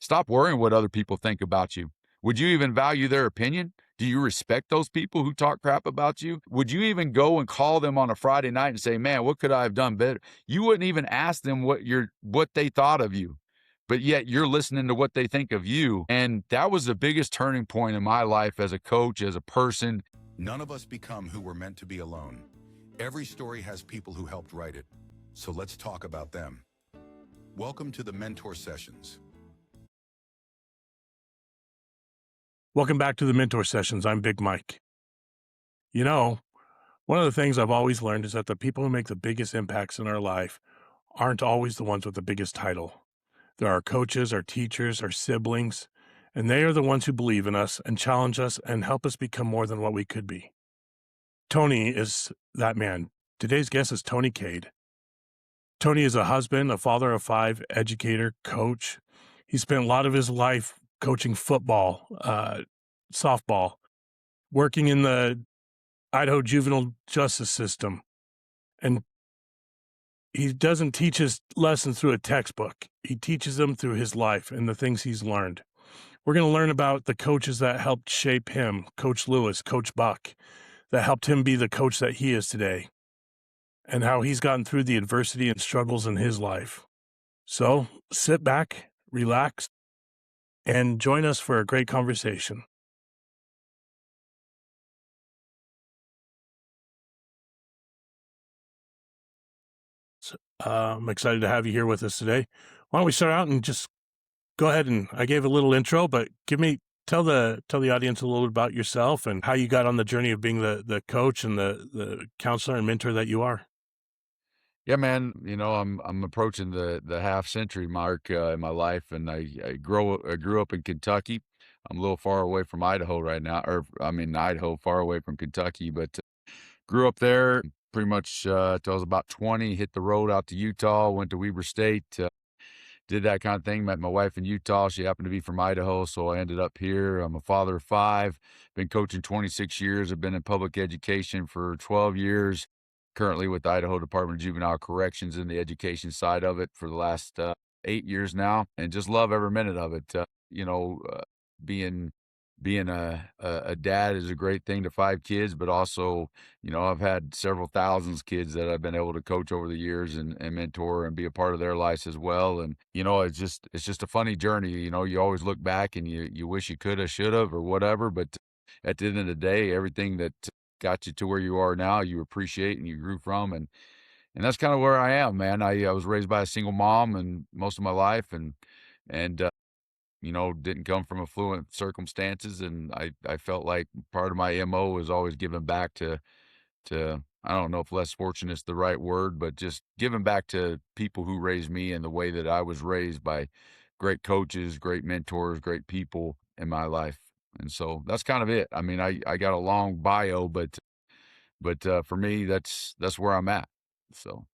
Stop worrying what other people think about you. Would you even value their opinion? Do you respect those people who talk crap about you? Would you even go and call them on a Friday night and say, "Man, what could I have done better?" You wouldn't even ask them what they thought of you, but yet you're listening to what they think of you. And that was the biggest turning point in my life as a coach, as a person. None of us become who we're meant to be alone. Every story has people who helped write it. So let's talk about them. Welcome to the Mentor Sessions. Welcome back to the Mentor Sessions. I'm Big Mike. You know, one of the things I've always learned is that the people who make the biggest impacts in our life aren't always the ones with the biggest title. There are coaches, our teachers, our siblings, and they are the ones who believe in us and challenge us and help us become more than what we could be. Tony is that man. Today's guest is Tony Cade. Tony is a husband, a father of 5, educator, coach. He spent a lot of his life coaching football, softball, working in the Idaho juvenile justice system. And he doesn't teach his lessons through a textbook. He teaches them through his life and the things he's learned. We're going to learn about the coaches that helped shape him, Coach Lewis, Coach Buck, that helped him be the coach that he is today, and how he's gotten through the adversity and struggles in his life. So sit back, relax, and join us for a great conversation. I'm excited to have you here with us today. Why don't we start out and just go ahead, and I gave a little intro, but tell the audience a little bit about yourself and how you got on the journey of being the coach and the counselor and mentor that you are. Yeah, man. I'm approaching the half century mark in my life, and I grew up in Kentucky. I'm a little far away from Idaho right now, or I'm in Idaho, far away from Kentucky, but grew up there pretty much till I was about 20. Hit the road out to Utah, went to Weber State, did that kind of thing. Met my wife in Utah. She happened to be from Idaho, so I ended up here. I'm a father of 5. Been coaching 26 years. I've been in public education for 12 years. Currently with the Idaho Department of Juvenile Corrections in the education side of it for the last 8 years now, and just love every minute of it. Being being a dad is a great thing to 5 kids, but also, I've had several thousands kids that I've been able to coach over the years and mentor and be a part of their lives as well. And, it's just a funny journey. You always look back and you wish you coulda, shoulda, or whatever. But at the end of the day, everything that got you to where you are now, you appreciate and you grew from. And that's kind of where I am, man. I was raised by a single mom and most of my life, and didn't come from affluent circumstances, and I felt like part of my MO was always giving back to I don't know if less fortunate is the right word, but just giving back to people who raised me in the way that I was raised by great coaches, great mentors, great people in my life. And so that's kind of it. I mean, I got a long bio, but for me, that's where I'm at. So.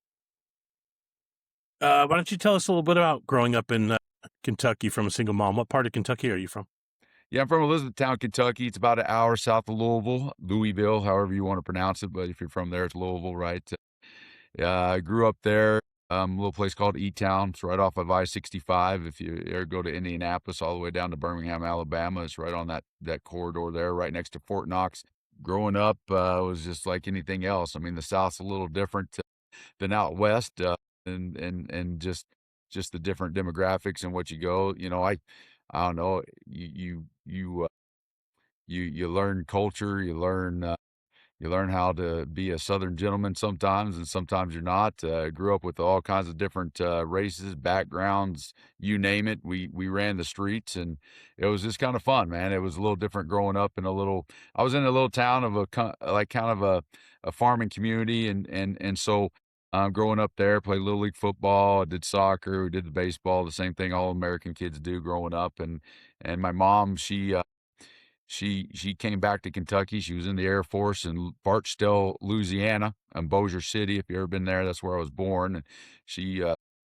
Why don't you tell us a little bit about growing up in Kentucky from a single mom? What part of Kentucky are you from? Yeah, I'm from Elizabethtown, Kentucky. It's about an hour south of Louisville, however you want to pronounce it. But if you're from there, it's Louisville, right? Yeah, I grew up there, a little place called E-Town. It's right off of I-65. If you ever go to Indianapolis all the way down to Birmingham, Alabama, it's right on that corridor there, right next to Fort Knox. Growing up was just like anything else. I mean, the South's a little different than out west, and just the different demographics and what you go. I don't know. You learn culture. You learn how to be a Southern gentleman sometimes, and sometimes you're not. Grew up with all kinds of different races, backgrounds, you name it. We ran the streets, and it was just kind of fun, man. It was a little different growing up in a little. I was in a little town of like kind of a farming community, and so. Growing up there, played Little League football, I did soccer, we did the baseball, the same thing all American kids do growing up. And my mom, she came back to Kentucky. She was in the Air Force in Barksdale, Louisiana, and Bossier City. If you ever been there, that's where I was born. And she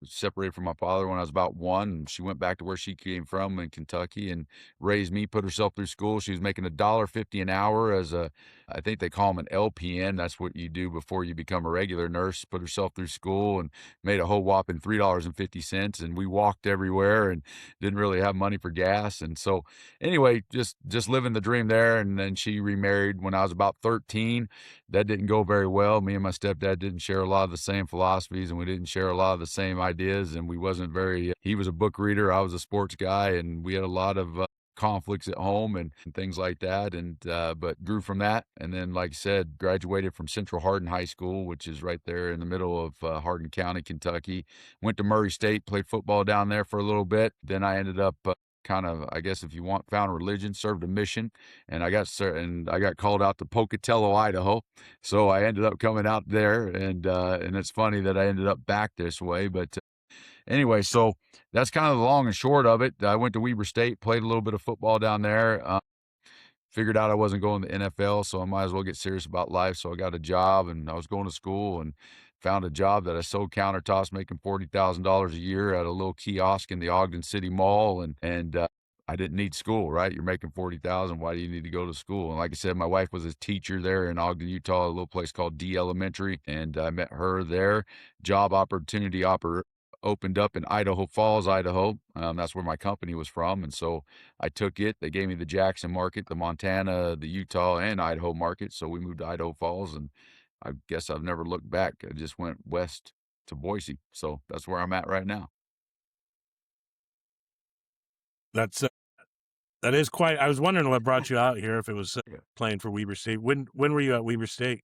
separated from my father when I was about 1, and she went back to where she came from in Kentucky and raised me, put herself through school. She was making $1.50 an hour as a I think they call them an LPN. That's what you do before you become a regular nurse. Put herself through school and made a whole whopping $3.50, and we walked everywhere and didn't really have money for gas. And so anyway, just living the dream there, and then she remarried when I was about 13. That didn't go very well. Me and my stepdad didn't share a lot of the same philosophies, and we didn't share a lot of the same ideas, and we wasn't very he was a book reader, I was a sports guy, and we had a lot of conflicts at home and things like that, and but grew from that. And then, like I said, graduated from Central Hardin High School, which is right there in the middle of Hardin County, Kentucky. Went to Murray State, played football down there for a little bit. Then I ended up kind of, I guess if you want, found religion, served a mission, and I got called out to Pocatello, Idaho. So I ended up coming out there, and it's funny that I ended up back this way. But anyway, so that's kind of the long and short of it. I went to Weber State, played a little bit of football down there. Figured out I wasn't going to the NFL, so I might as well get serious about life. So I got a job, and I was going to school and found a job that I sold countertops, making $40,000 a year at a little kiosk in the Ogden City Mall. And I didn't need school, right? You're making 40,000. Why do you need to go to school? And like I said, my wife was a teacher there in Ogden, Utah, a little place called D Elementary, and I met her there. Job opportunity opened up in Idaho Falls, Idaho. That's where my company was from. And so I took it. They gave me the Jackson market, the Montana, the Utah, and Idaho market. So we moved to Idaho Falls, and I guess I've never looked back. I just went west to Boise. So that's where I'm at right now. That's that is quite. I was wondering what brought you out here, if it was Yeah. playing for Weber State. When were you at Weber State?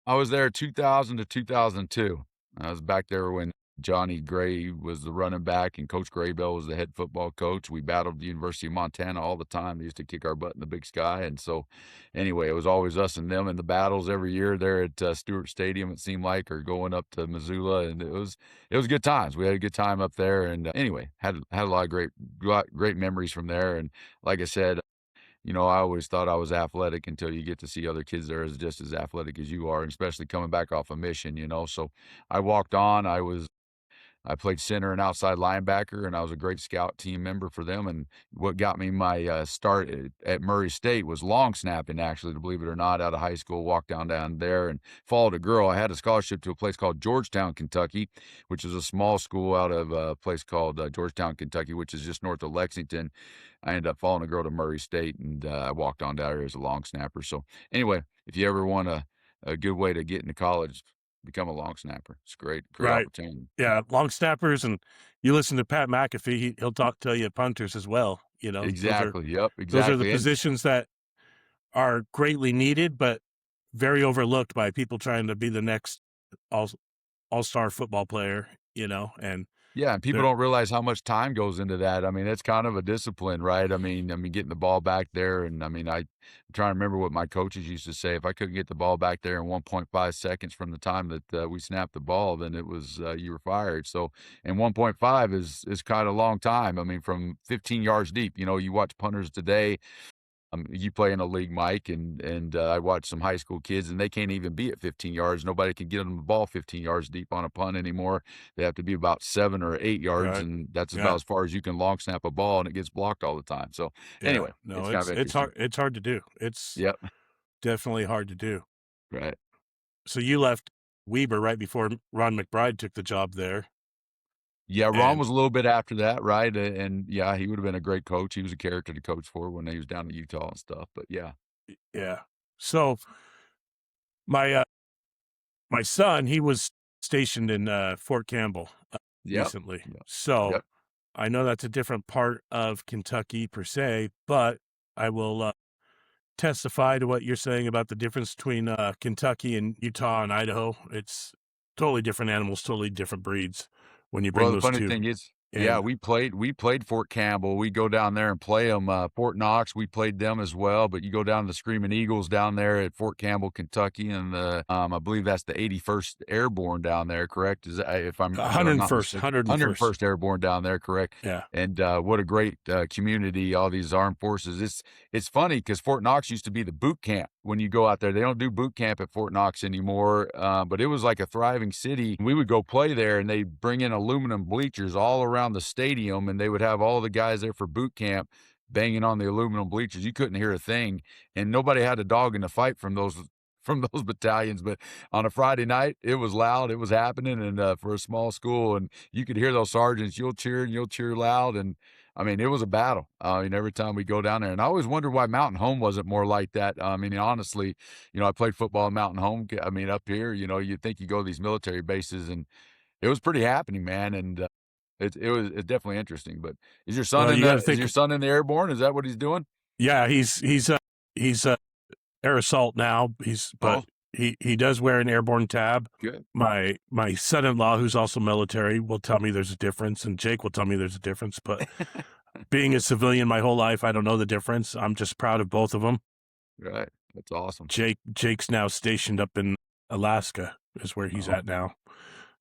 I was there 2000 to 2002. I was back there when Johnny Gray was the running back and Coach Graybell was the head football coach. We battled the University of Montana all the time. They used to kick our butt in the Big Sky. And so anyway, it was always us and them in the battles every year there at Stewart Stadium, it seemed like, or going up to Missoula. And it was good times. We had a good time up there. And anyway, had a lot of great memories from there. And like I said, I always thought I was athletic until you get to see other kids there as just as athletic as you are, and especially coming back off a mission. So I walked on. I played center and outside linebacker, and I was a great scout team member for them. And what got me my start at Murray State was long snapping, actually, to believe it or not, out of high school. Walked down there and followed a girl. I had a scholarship to a place called Georgetown, Kentucky, which is a small school out of a place called Georgetown, Kentucky, which is just north of Lexington. I ended up following a girl to Murray State, and I walked on down there as a long snapper. So anyway, if you ever want a good way to get into college, become a long snapper. It's great Right. opportunity. Yeah, long snappers, and you listen to Pat McAfee. He'll tell you punters as well. Exactly. Yep. Those are the Exactly. positions that are greatly needed, but very overlooked by people trying to be the next all-star football player. And Yeah, and people they're don't realize how much time goes into that. I mean, it's kind of a discipline, right? I mean, getting the ball back there, and I'm trying to remember what my coaches used to say. If I couldn't get the ball back there in 1.5 seconds from the time that we snapped the ball, then it was you were fired. So, and 1.5 is kind of a long time. I mean, from 15 yards deep. You watch punters today. You play in a league, Mike, and I watch some high school kids, and they can't even be at 15 yards. Nobody can get them the ball 15 yards deep on a punt anymore. They have to be about 7 or 8 yards, right. and that's about Yeah, as far as you can long snap a ball, and it gets blocked all the time. So yeah. anyway, No, it's kind of it's interesting. hard. It's hard to do. It's Yep. definitely hard to do. Right. So you left Weber right before Ron McBride took the job there, Yeah, Ron and was a little bit after that, right? And yeah, he would have been a great coach. He was a character to coach for when he was down in Utah and stuff. But yeah. yeah. So my my son, he was stationed in Fort Campbell Yep. recently. Yep. So Yep. I know that's a different part of Kentucky per se, but I will testify to what you're saying about the difference between Kentucky and Utah and Idaho. It's totally different animals, totally different breeds when you bring Well, the those funny two thing is, yeah, in. we played Fort Campbell. We go down there and play them. Fort Knox, we played them as well. But you go down to the Screaming Eagles down there at Fort Campbell, Kentucky, and I believe that's the 81st Airborne down there. Correct? Is that, if I'm not 101st, mistaken, 101st. 101st Airborne down there. Correct? Yeah. And what a great community! All these armed forces. It's funny because Fort Knox used to be the boot camp when you go out there. They don't do boot camp at Fort Knox anymore, but it was like a thriving city. We would go play there, and they'd bring in aluminum bleachers all around the stadium, and they would have all the guys there for boot camp banging on the aluminum bleachers. You couldn't hear a thing, and nobody had a dog in the fight from those battalions. But on a Friday night, it was loud, it was happening, and for a small school, and you could hear those sergeants, you'll cheer and you'll cheer loud, and I mean, it was a battle. I mean, every time we go down there, and I always wondered why Mountain Home wasn't more like that. I mean, honestly, I played football in Mountain Home. I mean, up here, you'd think you go to these military bases, and it was pretty happening, man. And it's definitely interesting. But Well, you got to is think. your son in the airborne? Is that what he's doing? Yeah, he's air assault now. But Oh, he does wear an airborne tab. good. My son-in-law, who's also military, will tell me there's a difference, and Jake will tell me there's a difference. But being a civilian my whole life, I don't know the difference. I'm just proud of both of them. Right. That's awesome. Jake's now stationed up in Alaska, is where he's Oh, at now.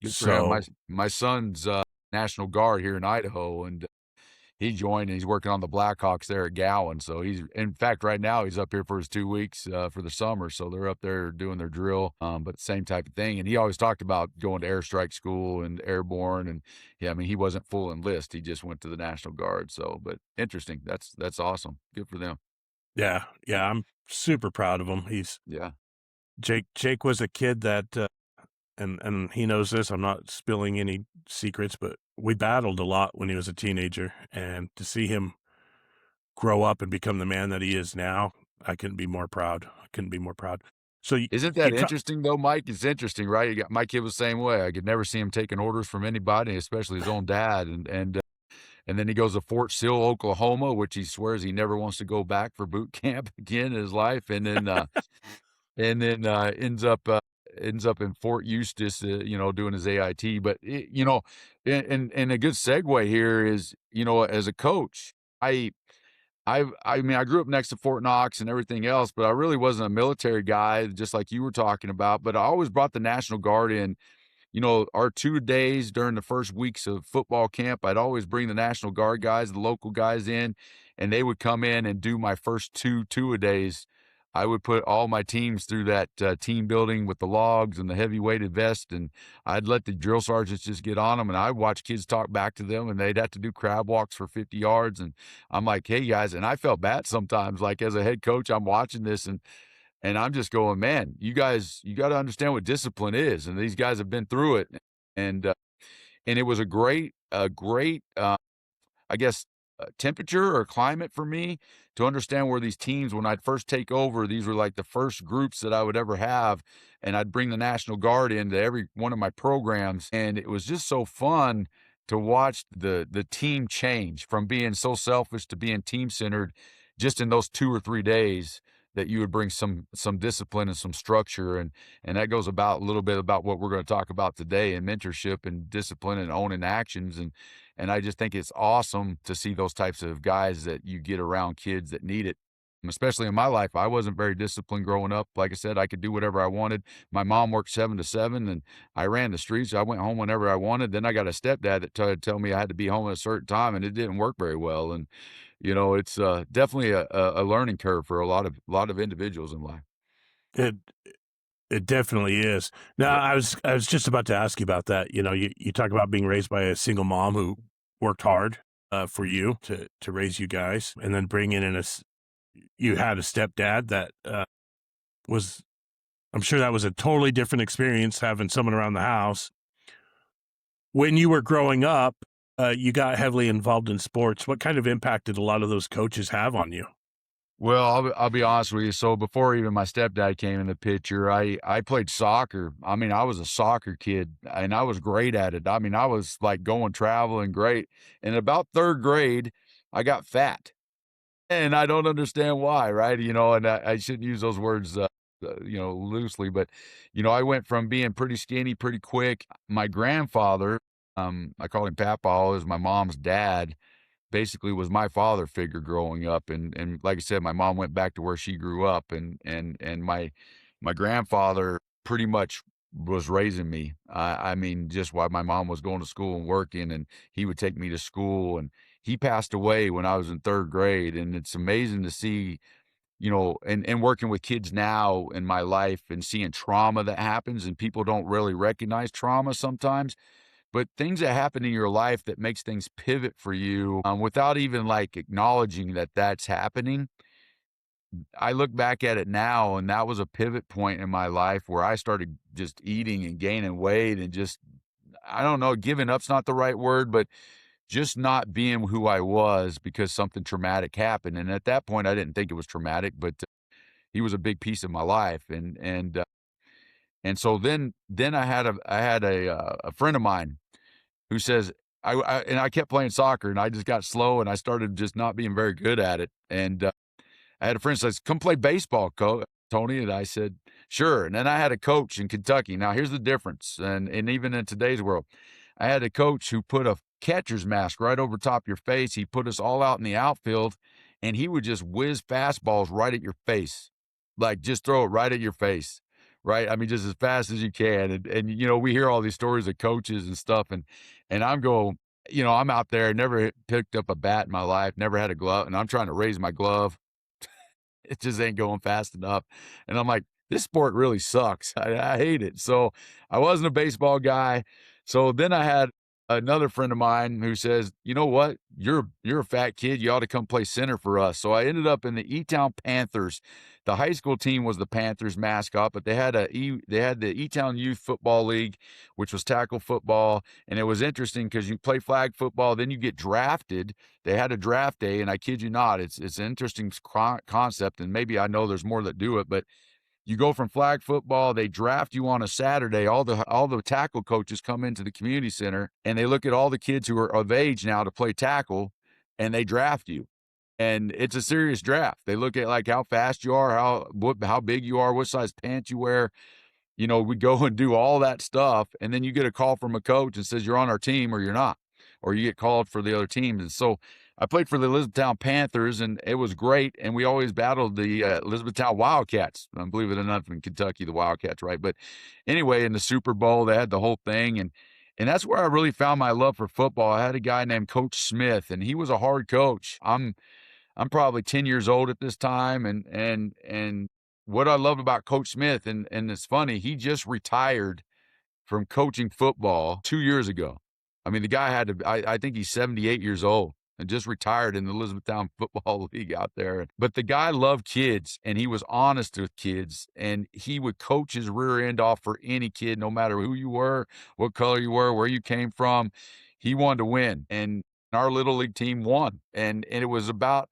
good for him. So My son's National Guard here in Idaho, and he joined, and he's working on the Blackhawks there at Gowan. So he's, in fact, right now he's up here for his 2 weeks for the summer. So they're up there doing their drill, but same type of thing. And he always talked about going to airstrike school and airborne. And yeah, I mean, he wasn't full enlist; he just went to the National Guard. So, but interesting. That's awesome. Good for them. yeah, I'm super proud of him. Yeah. Jake was a kid that and he knows this. I'm not spilling any secrets, but we battled a lot when he was a teenager, and to see him grow up and become the man that he is now, I couldn't be more proud. I couldn't be more proud. So Isn't that interesting though, Mike? It's interesting, right? My kid was the same way. I could never see him taking orders from anybody, especially his own dad. And then he goes to Fort Sill, Oklahoma, which he swears he never wants to go back for boot camp again in his life. And then ends up in Fort Eustis, doing his AIT. But and a good segue here is, as a coach, I I mean, I grew up next to Fort Knox and everything else, but I really wasn't a military guy, just like you were talking about. But I always brought the National Guard in. Our 2 days during the first weeks of football camp, I'd always bring the National Guard guys, the local guys in, and they would come in and do my first two-a-days. I would put all my teams through that team building with the logs and the heavy weighted vest, and I'd let the drill sergeants just get on them, and I'd watch kids talk back to them, and they'd have to do crab walks for 50 yards. And I'm like, hey, guys, and I felt bad sometimes, like as a head coach, I'm watching this, and I'm just going, man, you guys, you got to understand what discipline is. And these guys have been through it. And it was a great, I guess, temperature or climate for me to understand where these teams, when I'd first take over, these were like the first groups that I would ever have. And I'd bring the National Guard into every one of my programs. And it was just so fun to watch the team change from being so selfish to being team centered just in those 2 or 3 days that you would bring some discipline and some structure. And that goes about a little bit about what we're going to talk about today, and mentorship and discipline and owning actions. And I just think it's awesome to see those types of guys that you get around kids that need it. Especially in my life, I wasn't very disciplined growing up. Like I said, I could do whatever I wanted. My mom worked 7 to 7, and I ran the streets. I went home whenever I wanted. Then I got a stepdad that tried to tell me I had to be home at a certain time, and it didn't work very well. And it's definitely a learning curve for a lot of individuals in life. it it definitely is. Now, Yeah. I was just about to ask you about that. You talk about being raised by a single mom who worked hard for you to raise you guys, and then bringing in you had a stepdad that was. I'm sure that was a totally different experience having someone around the house. When you were growing up, you got heavily involved in sports. What kind of impact did a lot of those coaches have on you? Well, I'll be honest with you. So before even my stepdad came in the picture, I played soccer. I mean, I was a soccer kid, and I was great at it. I mean, I was like going traveling great. And about third grade, I got fat, and I don't understand why, right? And I shouldn't use those words, loosely, but I went from being pretty skinny pretty quick. My grandfather, I call him Papa, is my mom's dad, basically was my father figure growing up. And like I said, my mom went back to where she grew up, and my grandfather pretty much was raising me. I mean, just while my mom was going to school and working, and he would take me to school. And he passed away when I was in third grade. And it's amazing to see and working with kids now in my life and seeing trauma that happens, and people don't really recognize trauma sometimes, but things that happen in your life that makes things pivot for you, without even like acknowledging that that's happening. I look back at it now, and that was a pivot point in my life where I started just eating and gaining weight and just, I don't know, giving up's not the right word, but just not being who I was because something traumatic happened. And at that point, I didn't think it was traumatic, but he was a big piece of my life. And so then I had a friend of mine who says, I kept playing soccer, and I just got slow, and I started just not being very good at it. And I had a friend says, "Come play baseball, Tony." And I said, "Sure." And then I had a coach in Kentucky. Now here's the difference. And even in today's world, I had a coach who put a catcher's mask right over top your face. He put us all out in the outfield, and he would just whiz fastballs right at your face. Like, just throw it right at your face. Right. I mean, just as fast as you can. And we hear all these stories of coaches and stuff. And I'm going, I'm out there, never picked up a bat in my life, never had a glove, and I'm trying to raise my glove. It just ain't going fast enough. And I'm like, this sport really sucks. I hate it. So I wasn't a baseball guy. So then I had another friend of mine who says, "You know what? You're a fat kid. You ought to come play center for us." So I ended up in the E-Town Panthers. The high school team was the Panthers mascot, but they had the E-Town Youth Football League, which was tackle football. And it was interesting because you play flag football, then you get drafted. They had a draft day, and I kid you not, it's an interesting concept, and maybe I know there's more that do it, but you go from flag football, they draft you on a Saturday. All the tackle coaches come into the community center, and they look at all the kids who are of age now to play tackle, and they draft you. And it's a serious draft. They look at like how fast you are, how big you are, what size pants you wear. We go and do all that stuff, and then you get a call from a coach and says you're on our team or you're not, or you get called for the other teams. And so I played for the Elizabethtown Panthers, and it was great. And we always battled the Elizabethtown Wildcats. Believe it or not, in Kentucky, the Wildcats, right? But anyway, in the Super Bowl, they had the whole thing, and that's where I really found my love for football. I had a guy named Coach Smith, and he was a hard coach. I'm probably 10 years old at this time, and what I love about Coach Smith, and it's funny, he just retired from coaching football 2 years ago. I mean, the guy I think he's 78 years old and just retired in the Elizabethtown Football League out there. But the guy loved kids, and he was honest with kids, and he would coach his rear end off for any kid, no matter who you were, what color you were, where you came from. He wanted to win, and our little league team won. And it was about,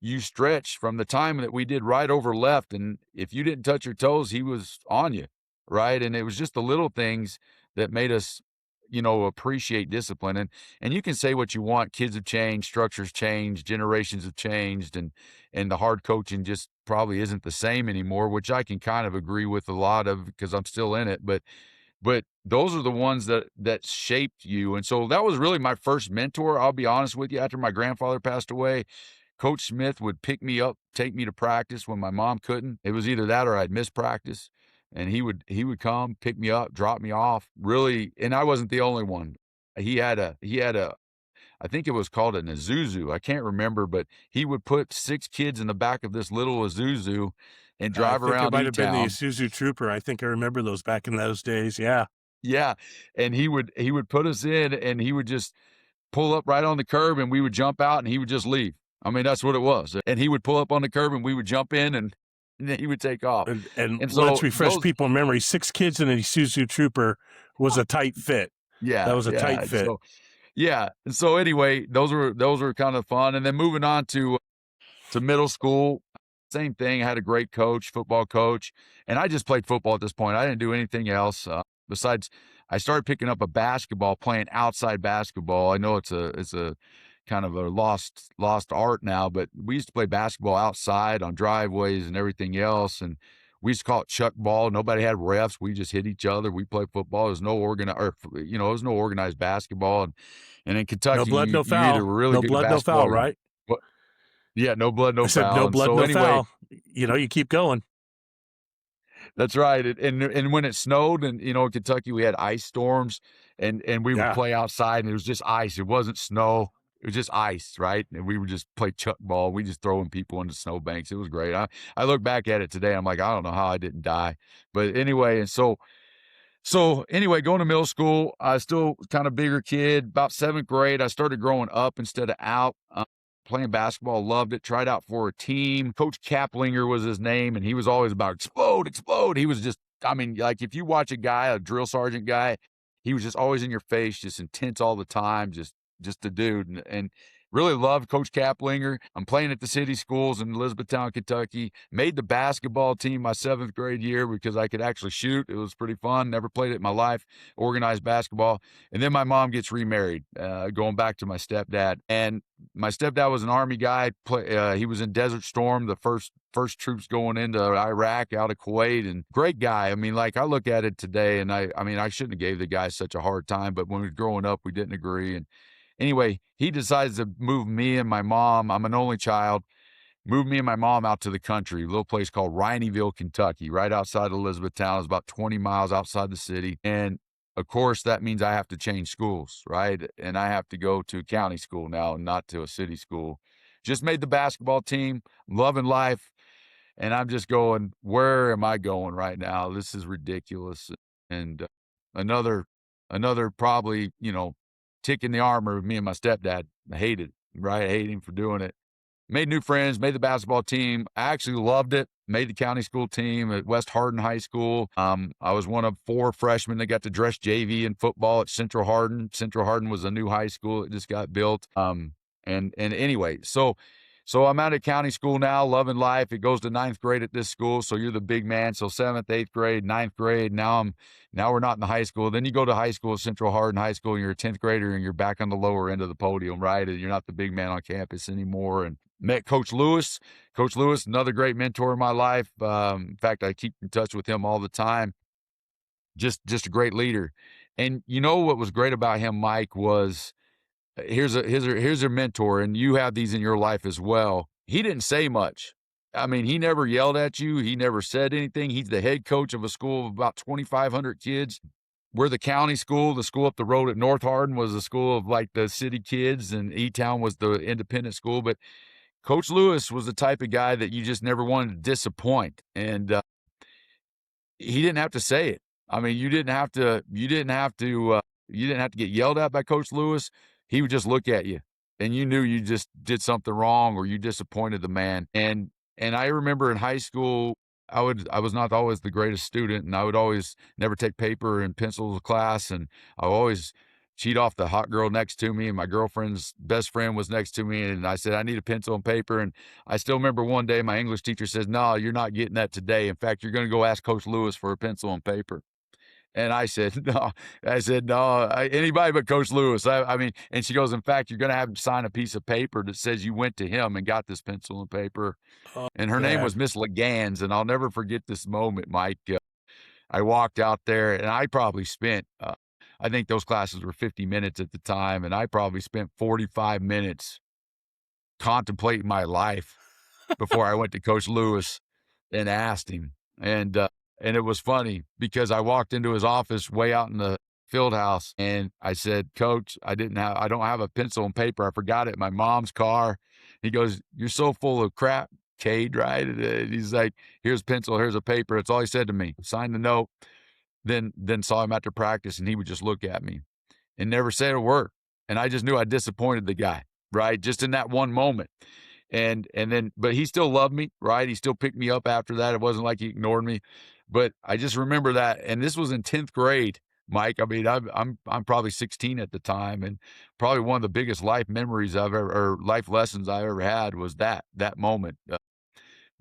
you stretch from the time that we did right over left, and if you didn't touch your toes, he was on you, right? And it was just the little things that made us, appreciate discipline. And you can say what you want. Kids have changed, structures changed, generations have changed, and the hard coaching just probably isn't the same anymore, which I can kind of agree with a lot of because I'm still in it. But those are the ones that shaped you. And so that was really my first mentor. I'll be honest with you. After my grandfather passed away, Coach Smith would pick me up, take me to practice when my mom couldn't. It was either that or I'd miss practice. And he would come, pick me up, drop me off. Really, and I wasn't the only one. He had a I think it was called an Isuzu. I can't remember, but he would put 6 kids in the back of this little Isuzu and I drive think it around might have been the E-Town. Isuzu Trooper. I think I remember those back in those days. Yeah. Yeah. And he would put us in, and he would just pull up right on the curb, and we would jump out, and he would just leave. I mean, that's what it was. And he would pull up on the curb, and we would jump in, and then he would take off. And And let's so refresh those, people memory. 6 kids in a Isuzu Trooper was a tight fit. That yeah, was a yeah. tight And fit. so, yeah. And so anyway, those were kind of fun. And then moving on to middle school, same thing. I had a great coach, football coach, and I just played football at this point. I didn't do anything else besides. I started picking up a basketball, playing outside basketball. I know it's a kind of a lost art now, but we used to play basketball outside on driveways and everything else. And we used to call it chuck ball. Nobody had refs. We just hit each other. We played football. It was no organized basketball. And in No Kentucky, blood, no you either foul. were really No good at blood, no basketball foul, or you, right? but yeah, no blood, I no said foul. no And blood, so no anyway, foul. You keep going. that's right. And when it snowed, and in Kentucky we had ice storms, and we would Yeah. play outside, and it was just ice. It wasn't snow. it was just ice, right? And we would just play chuck ball. We just throwing people into snowbanks. It was great. I look back at it today. I'm like, I don't know how I didn't die. But anyway, and so anyway, going to middle school, I still kind of bigger kid. About seventh grade, I started growing up instead of out. Playing basketball, loved it. Tried out for a team. Coach Kaplinger was his name, and he was always about explode, explode. He was just, I mean, like if you watch a guy, a drill sergeant guy, he was just always in your face, just intense all the time, just a dude, and really loved Coach Kaplinger. I'm playing at the city schools in Elizabethtown, Kentucky. Made the basketball team my seventh grade year because I could actually shoot. It was pretty fun. Never played it in my life. Organized basketball. And then my mom gets remarried, going back to my stepdad. And my stepdad was an Army guy. He was in Desert Storm, the first troops going into Iraq out of Kuwait, and great guy. I mean, like I look at it today, and I mean, I shouldn't have gave the guy such a hard time, but when we were growing up, we didn't agree. And anyway, he decides to move me and my mom. I'm an only child. Moved me and my mom out to the country, a little place called Rineyville, Kentucky, right outside Elizabethtown. It's about 20 miles outside the city. And of course, that means I have to change schools, right? And I have to go to county school now and not to a city school. Just made the basketball team, loving life. And I'm just going, where am I going right now? This is ridiculous. And another, another probably, tick in the armor of me and my stepdad. I hated, right? I hate him for doing it. Made new friends, made the basketball team. I actually loved it. Made the county school team at West Hardin High School. I was one of 4 freshmen that got to dress JV in football at Central Hardin. Central Hardin was a new high school that just got built. And anyway, so I'm out of county school now, loving life. It goes to 9th grade at this school, so you're the big man. So 7th, 8th grade, 9th grade. Now we're not in the high school. Then you go to high school, Central Hardin High School, and you're a 10th grader, and you're back on the lower end of the podium, right? And you're not the big man on campus anymore. And met Coach Lewis. Coach Lewis, another great mentor in my life. In fact, I keep in touch with him all the time. Just a great leader. And you know what was great about him, Mike, was here's a mentor, and you have these in your life as well. He didn't say much. I mean, he never yelled at you. He never said anything. He's the head coach of a school of about 2,500 kids. We're the county school. The school up the road at North Hardin was a school of like the city kids, and E-Town was the independent school. But Coach Lewis was the type of guy that you just never wanted to disappoint. And he didn't have to say it. I mean, you didn't have to get yelled at by Coach Lewis. He would just look at you, and you knew you just did something wrong or you disappointed the man. And I remember in high school, I was not always the greatest student, and I would always never take paper and pencil to class, and I would always cheat off the hot girl next to me, and my girlfriend's best friend was next to me, and I said, I need a pencil and paper. And I still remember one day my English teacher says, no, you're not getting that today. In fact, you're going to go ask Coach Lewis for a pencil and paper. And I said, no. Anybody but Coach Lewis. I mean, and she goes, in fact, you're going to have to sign a piece of paper that says you went to him and got this pencil and paper. Oh, And her name was Miss Legans, and I'll never forget this moment, Mike. I walked out there, and I probably spent, I think those classes were 50 minutes at the time, and I probably spent 45 minutes contemplating my life before I went to Coach Lewis and asked him. And it was funny because I walked into his office way out in the field house, and I said, Coach, I don't have a pencil and paper. I forgot it in my mom's car. He goes, you're so full of crap, Cade, right? And he's like, here's a pencil, here's a paper. That's all he said to me. Signed the note, then saw him after practice, and he would just look at me and never say a word. And I just knew I disappointed the guy, right? Just in that one moment. And then, but he still loved me, right? He still picked me up after that. It wasn't like he ignored me. But I just remember that, and this was in 10th grade, Mike. I mean, I'm probably 16 at the time, and probably one of the biggest life memories or life lessons I ever had was that moment,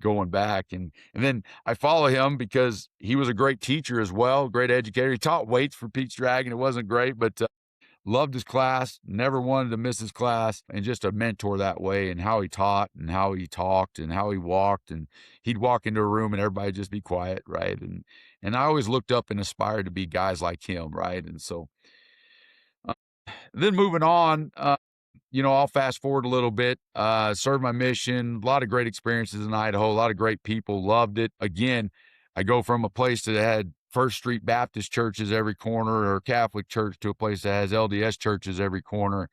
going back. And then I follow him because he was a great teacher as well, great educator. He taught weights for Pete's Dragon. It wasn't great, but loved his class, never wanted to miss his class, and just a mentor that way, and how he taught and how he talked and how he walked. And he'd walk into a room and everybody just be quiet, right? And I always looked up and aspired to be guys like him, right? And so then moving on, I'll fast forward a little bit, served my mission, a lot of great experiences in Idaho, a lot of great people, loved it. Again, I go from a place that had First Street Baptist churches every corner, or Catholic church, to a place that has LDS churches every corner.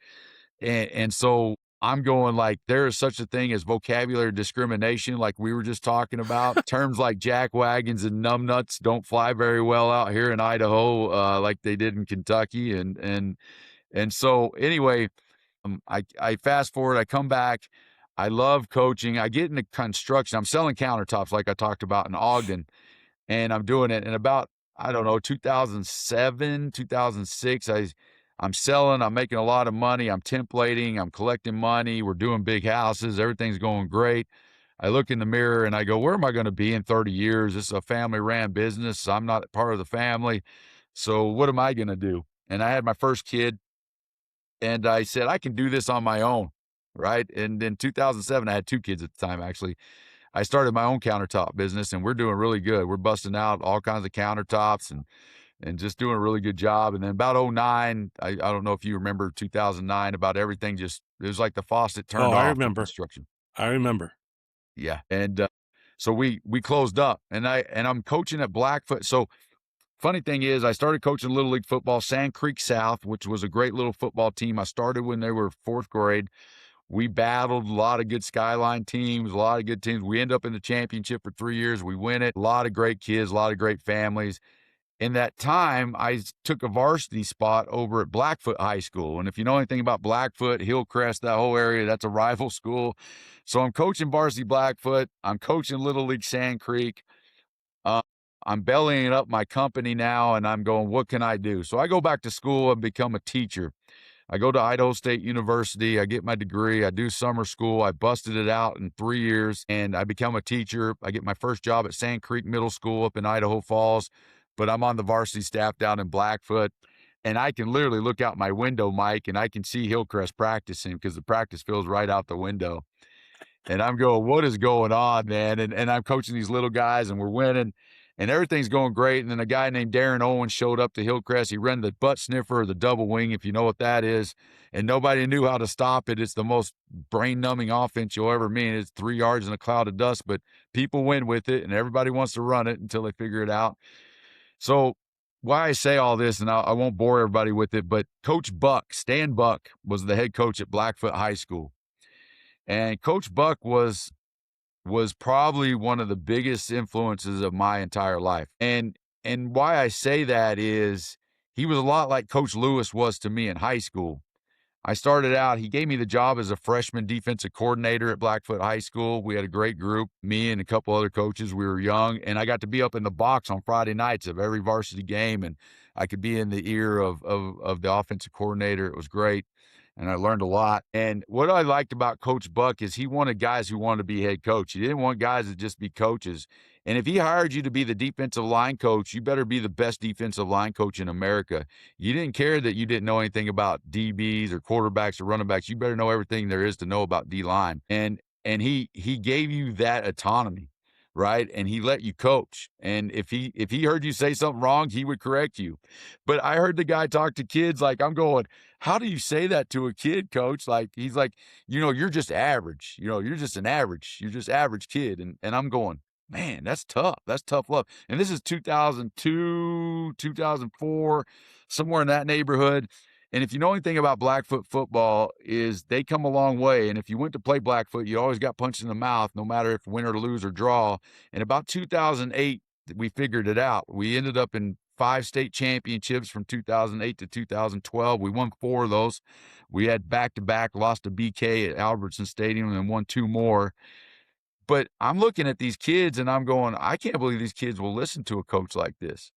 And so I'm going like, there is such a thing as vocabulary discrimination, like we were just talking about. Terms like jackwagons and numbnuts don't fly very well out here in Idaho, like they did in Kentucky. And so anyway, I fast forward, I come back. I love coaching. I get into construction. I'm selling countertops, like I talked about in Ogden, and I'm doing it. And about, I don't know, 2007, 2006, I'm selling, I'm making a lot of money, I'm templating, I'm collecting money, we're doing big houses, everything's going great. I look in the mirror and I go, where am I going to be in 30 years? This is a family ran business. I'm not part of the family. So what am I going to do? And I had my first kid and I said, I can do this on my own. Right. And in 2007, I had two kids at the time, actually. I started my own countertop business and we're doing really good. We're busting out all kinds of countertops and just doing a really good job. And then about '09, I don't know if you remember 2009, about everything just, it was like the faucet Oh, turned I off in remember. construction. I remember. Yeah. And so we closed up and I'm coaching at Blackfoot. So funny thing is I started coaching Little League football, Sand Creek South, which was a great little football team. I started when they were fourth grade. We battled a lot of good Skyline teams, a lot of good teams. We end up in the championship for 3 years. We win it. A lot of great kids, a lot of great families. In that time, I took a varsity spot over at Blackfoot High School. And if you know anything about Blackfoot, Hillcrest, that whole area, that's a rival school. So I'm coaching varsity Blackfoot. I'm coaching Little League Sand Creek. Uh, I'm bellying up my company now, and I'm going, what can I do? So I go back to school and become a teacher. I go to Idaho State University. I get my degree. I do summer school. I busted it out in 3 years and I become a teacher. I get my first job at Sand Creek Middle School up in Idaho Falls, but I'm on the varsity staff down in Blackfoot. And I can literally look out my window, Mike, and I can see Hillcrest practicing because the practice field's right out the window. And I'm going, what is going on, man? And I'm coaching these little guys and we're winning and everything's going great. And then a guy named Darren Owens showed up to Hillcrest. He ran the butt sniffer or the double wing, if you know what that is. And nobody knew how to stop it. It's the most brain numbing offense you'll ever meet. It's 3 yards in a cloud of dust, but people win with it and everybody wants to run it until they figure it out. So why I say all this, and I won't bore everybody with it, but Coach Buck, Stan Buck, was the head coach at Blackfoot High School. And Coach Buck was probably one of the biggest influences of my entire life. And why I say that is he was a lot like Coach Lewis was to me in high school. I started out, he gave me the job as a freshman defensive coordinator at Blackfoot High School. We had a great group, me and a couple other coaches. We were young, and I got to be up in the box on Friday nights of every varsity game, and I could be in the ear of the offensive coordinator. It was great, and I learned a lot. And what I liked about Coach Buck is he wanted guys who wanted to be head coach. He didn't want guys to just be coaches. And if he hired you to be the defensive line coach, you better be the best defensive line coach in America. You didn't care that you didn't know anything about DBs or quarterbacks or running backs. You better know everything there is to know about D line. And he gave you that autonomy, right? And he let you coach. And if he heard you say something wrong, he would correct you. But I heard the guy talk to kids like, I'm going, how do you say that to a kid, coach? Like, he's like, you're just average. You're just an average. You're just average kid. And I'm going, man, that's tough. That's tough love. And this is 2002, 2004, somewhere in that neighborhood. And if you know anything about Blackfoot football, is they come a long way. And if you went to play Blackfoot, you always got punched in the mouth, no matter if win or lose or draw. And about 2008, we figured it out. We ended up in 5 state championships from 2008 to 2012. We won 4 of those. We had back-to-back, lost to BK at Albertson Stadium and won 2 more. But I'm looking at these kids and I'm going, I can't believe these kids will listen to a coach like this.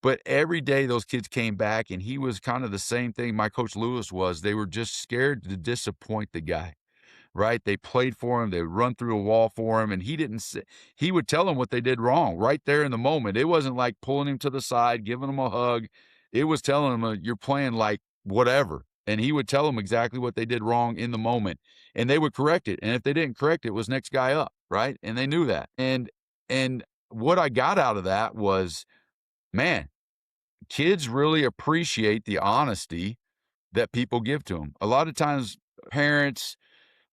But every day those kids came back and he was kind of the same thing my coach Lewis was. They were just scared to disappoint the guy, right? They played for him. They would run through a wall for him. And he would tell them what they did wrong right there in the moment. It wasn't like pulling him to the side, giving him a hug. It was telling him, you're playing like whatever. And he would tell them exactly what they did wrong in the moment. And they would correct it. And if they didn't correct it, it was next guy up, right? And they knew that. And what I got out of that was, man, kids really appreciate the honesty that people give to them. A lot of times parents,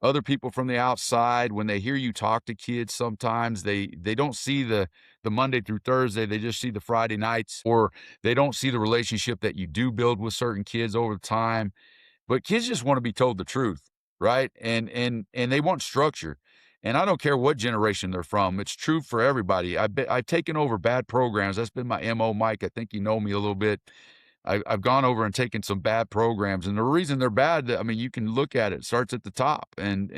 other people from the outside, when they hear you talk to kids, sometimes they don't see the Monday through Thursday. They just see the Friday nights, or they don't see the relationship that you do build with certain kids over time. but kids just want to be told the truth, right? And they want structure. And I don't care what generation they're from. It's true for everybody. I've taken over bad programs. That's been my MO, Mike. I think you know me a little bit. I've gone over and taken some bad programs, and the reason they're bad, I mean, you can look at it. It starts at the top, and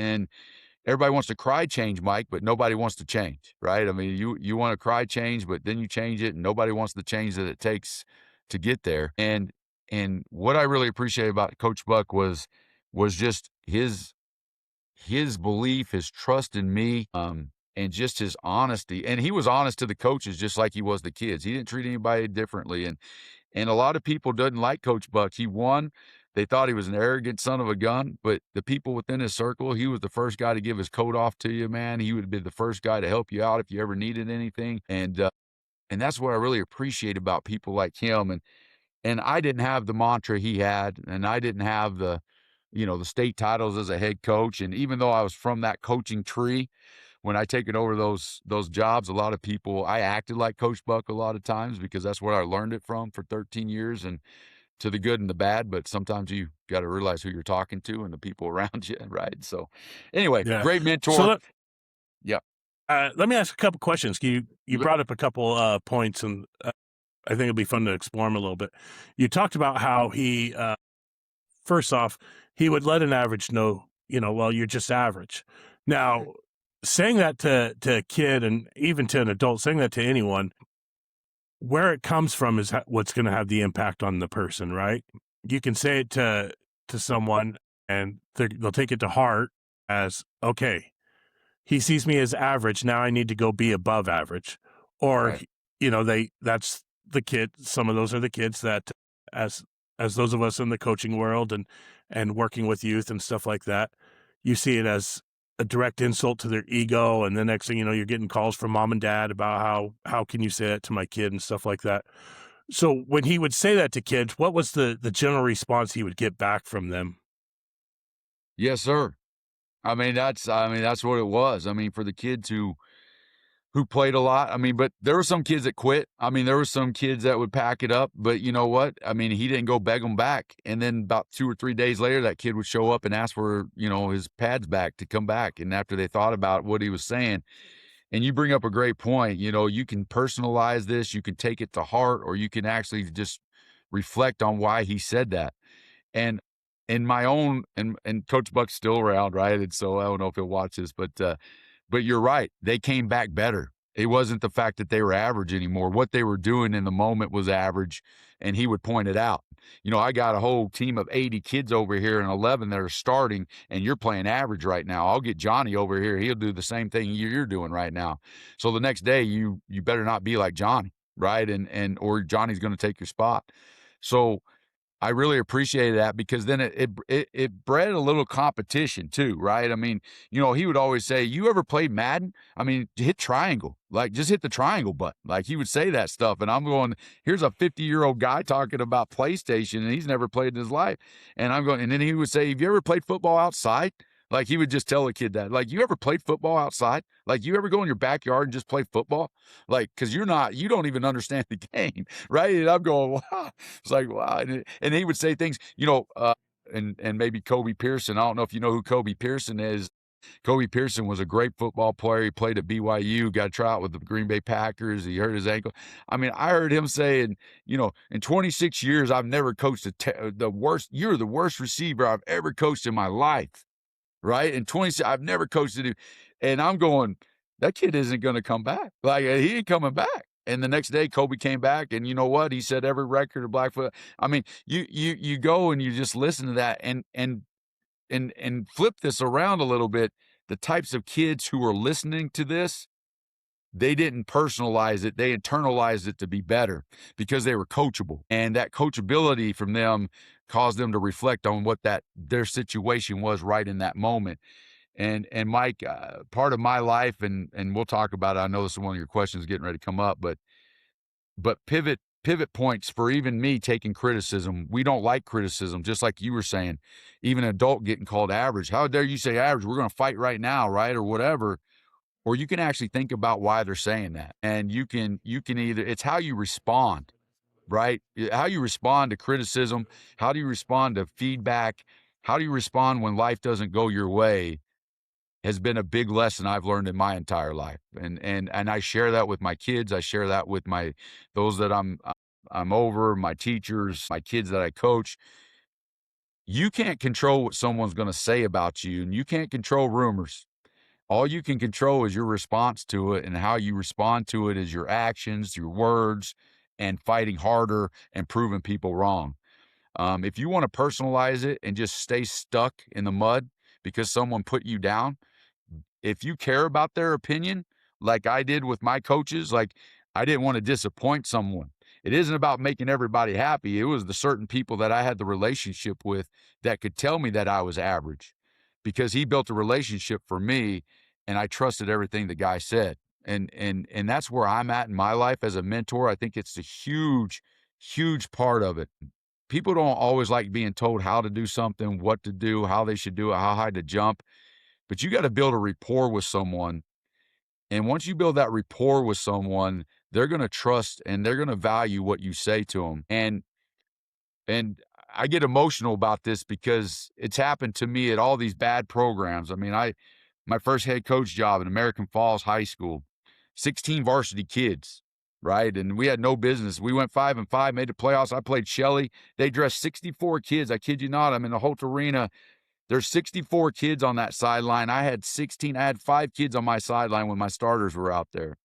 everybody wants to cry change, Mike, but nobody wants to change, right? I mean, you want to cry change, but then you change it, and nobody wants the change that it takes to get there. And what I really appreciate about Coach Buck was just his belief, his trust in me, and just his honesty. And he was honest to the coaches just like he was the kids. He didn't treat anybody differently. And a lot of people didn't like Coach Buck. He won. They thought he was an arrogant son of a gun, but the people within his circle, he was the first guy to give his coat off to you, man. He would be the first guy to help you out if you ever needed anything. And that's what I really appreciate about people like him. And I didn't have the mantra he had, and I didn't have the state titles as a head coach. And even though I was from that coaching tree, when I taken over those jobs, a lot of people, I acted like Coach Buck a lot of times because that's where I learned it from for 13 years, and to the good and the bad. But sometimes you got to realize who you're talking to and the people around you, right? So anyway, Yeah. great So mentor. Yeah. let me ask a couple questions. You You bet. brought up a couple points, and I think it'll be fun to explore them a little bit. You talked about how he, first off, he would let an average know, well, you're just average. Now, saying that to a kid and even to an adult, saying that to anyone, where it comes from is what's going to have the impact on the person, right? You can say it to someone and they'll take it to heart as, okay, he sees me as average. Now I need to go be above average. Or, Right. that's the kid. Some of those are the kids that as those of us in the coaching world and working with youth and stuff like that, you see it as a direct insult to their ego. And the next thing you know, you're getting calls from mom and dad about how can you say that to my kid and stuff like that. So when he would say that to kids, what was the general response he would get back from them? Yes, sir. I mean, that's what it was. I mean, for the kids who played a lot. I mean, but there were some kids that quit. I mean, there were some kids that would pack it up, but you know what? I mean, he didn't go beg them back. And then about 2 or 3 days later, that kid would show up and ask for, his pads back to come back. And after they thought about what he was saying, and you bring up a great point, you can personalize this, you can take it to heart, or you can actually just reflect on why he said that. And in my own, and Coach Buck's still around, right? And so I don't know if he'll watch this, but you're right. They came back better. It wasn't the fact that they were average anymore. What they were doing in the moment was average, and he would point it out. I got a whole team of 80 kids over here and 11 that are starting, and you're playing average right now. I'll get Johnny over here. He'll do the same thing you're doing right now. So the next day, you better not be like Johnny, right? Or Johnny's going to take your spot. So I really appreciated that because then it bred a little competition too, right? I mean, he would always say, "You ever played Madden? I mean, hit triangle, like just hit the triangle button." Like he would say that stuff, and I'm going, "Here's a 50-year-old guy talking about PlayStation, and he's never played in his life." And I'm going, and then he would say, "Have you ever played football outside?" Like he would just tell a kid that, like, "You ever played football outside? Like you ever go in your backyard and just play football? Like, because you don't even understand the game, right?" And I'm going, "Wow." It's like, wow. And he would say things, and maybe Kobe Pearson. I don't know if you know who Kobe Pearson is. Kobe Pearson was a great football player. He played at BYU, got a tryout with the Green Bay Packers. He hurt his ankle. I mean, I heard him saying, in 26 years, I've never coached the worst. You're the worst receiver I've ever coached in my life, right? And 26, I've never coached it. And I'm going, that kid isn't going to come back. Like, he ain't coming back. And the next day, Kobe came back, and you know what? He set every record of Blackfoot. I mean, you go and you just listen to that, and flip this around a little bit. The types of kids who are listening to this, they didn't personalize it; they internalized it to be better because they were coachable, and that coachability from them caused them to reflect on what their situation was right in that moment. And Mike, part of my life, and we'll talk about it. I know this is one of your questions getting ready to come up, but pivot points for even me taking criticism. We don't like criticism, just like you were saying. Even an adult getting called average. How dare you say average? We're going to fight right now, right, or whatever. Or you can actually think about why they're saying that, and you can either. It's how you respond. right? How you respond to criticism, how do you respond to feedback, how do you respond when life doesn't go your way has been a big lesson I've learned in my entire life. And I share that with my kids. I share that with my those that I'm over, my teachers, my kids that I coach. You can't control what someone's going to say about you, and you can't control rumors. All you can control is your response to it, and how you respond to it is your actions, your words, and fighting harder and proving people wrong. If you want to personalize it and just stay stuck in the mud because someone put you down, if you care about their opinion, like I did with my coaches, like I didn't want to disappoint someone. It isn't about making everybody happy. It was the certain people that I had the relationship with that could tell me that I was average because he built a relationship for me and I trusted everything the guy said. And that's where I'm at in my life as a mentor. I think it's a huge, huge part of it. People don't always like being told how to do something, what to do, how they should do it, how high to jump. But you got to build a rapport with someone. And once you build that rapport with someone, they're going to trust and they're going to value what you say to them. And I get emotional about this because it's happened to me at all these bad programs. I mean, my first head coach job in American Falls High School, 16 varsity kids, right? And we had no business. We went 5-5, made the playoffs. I played Shelley. They dressed 64 kids. I kid you not. I'm in the Holt Arena. There's 64 kids on that sideline. I had 16. I had 5 kids on my sideline when my starters were out there.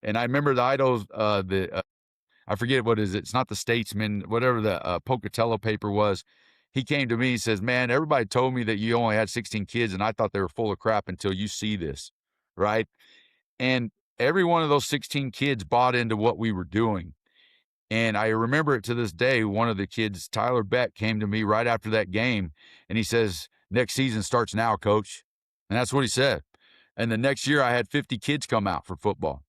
And I remember the Idaho, I forget what is it. It's not the Statesman, whatever the Pocatello paper was. He came to me and says, "Man, everybody told me that you only had 16 kids, and I thought they were full of crap until you see this, right?" And every one of those 16 kids bought into what we were doing. And I remember it to this day. One of the kids, Tyler Beck, came to me right after that game, and he says, "Next season starts now, coach." And that's what he said. And the next year, I had 50 kids come out for football.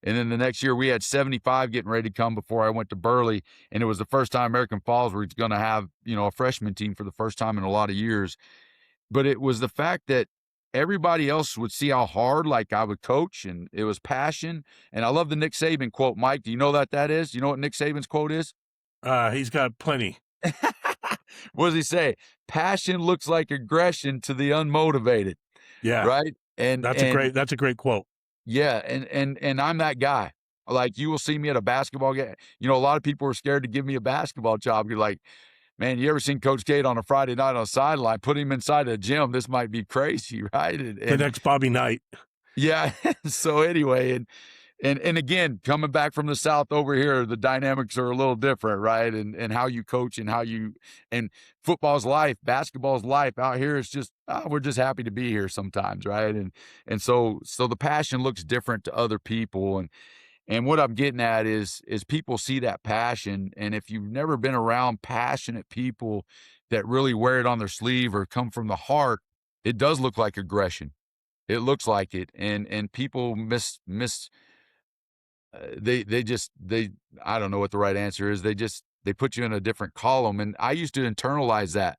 And then the next year, we had 75 getting ready to come before I went to Burley. And it was the first time American Falls was going to have, a freshman team for the first time in a lot of years. But it was the fact that everybody else would see how hard, like, I would coach, and it was passion. And I love the Nick Saban quote. Mike, do you know that is? You know what Nick Saban's quote is? He's got plenty. What does he say? Passion looks like aggression to the unmotivated, Yeah, right? that's a great quote. Yeah, and I'm that guy. Like, you will see me at a basketball game. A lot of people are scared to give me a basketball job. You're like, "Man, you ever seen Coach Cade on a Friday night on a sideline? Put him inside a gym. This might be crazy," right? The next Bobby Knight. Yeah. So anyway, and again, coming back from the South over here, the dynamics are a little different, right? And how you coach and and football's life, basketball's life. Out here, it's just, we're just happy to be here sometimes, right? And so the passion looks different to other people. And what I'm getting at is people see that passion. And if you've never been around passionate people that really wear it on their sleeve or come from the heart, it does look like aggression. It looks like it. And people they I don't know what the right answer is. They put you in a different column. And I used to internalize that.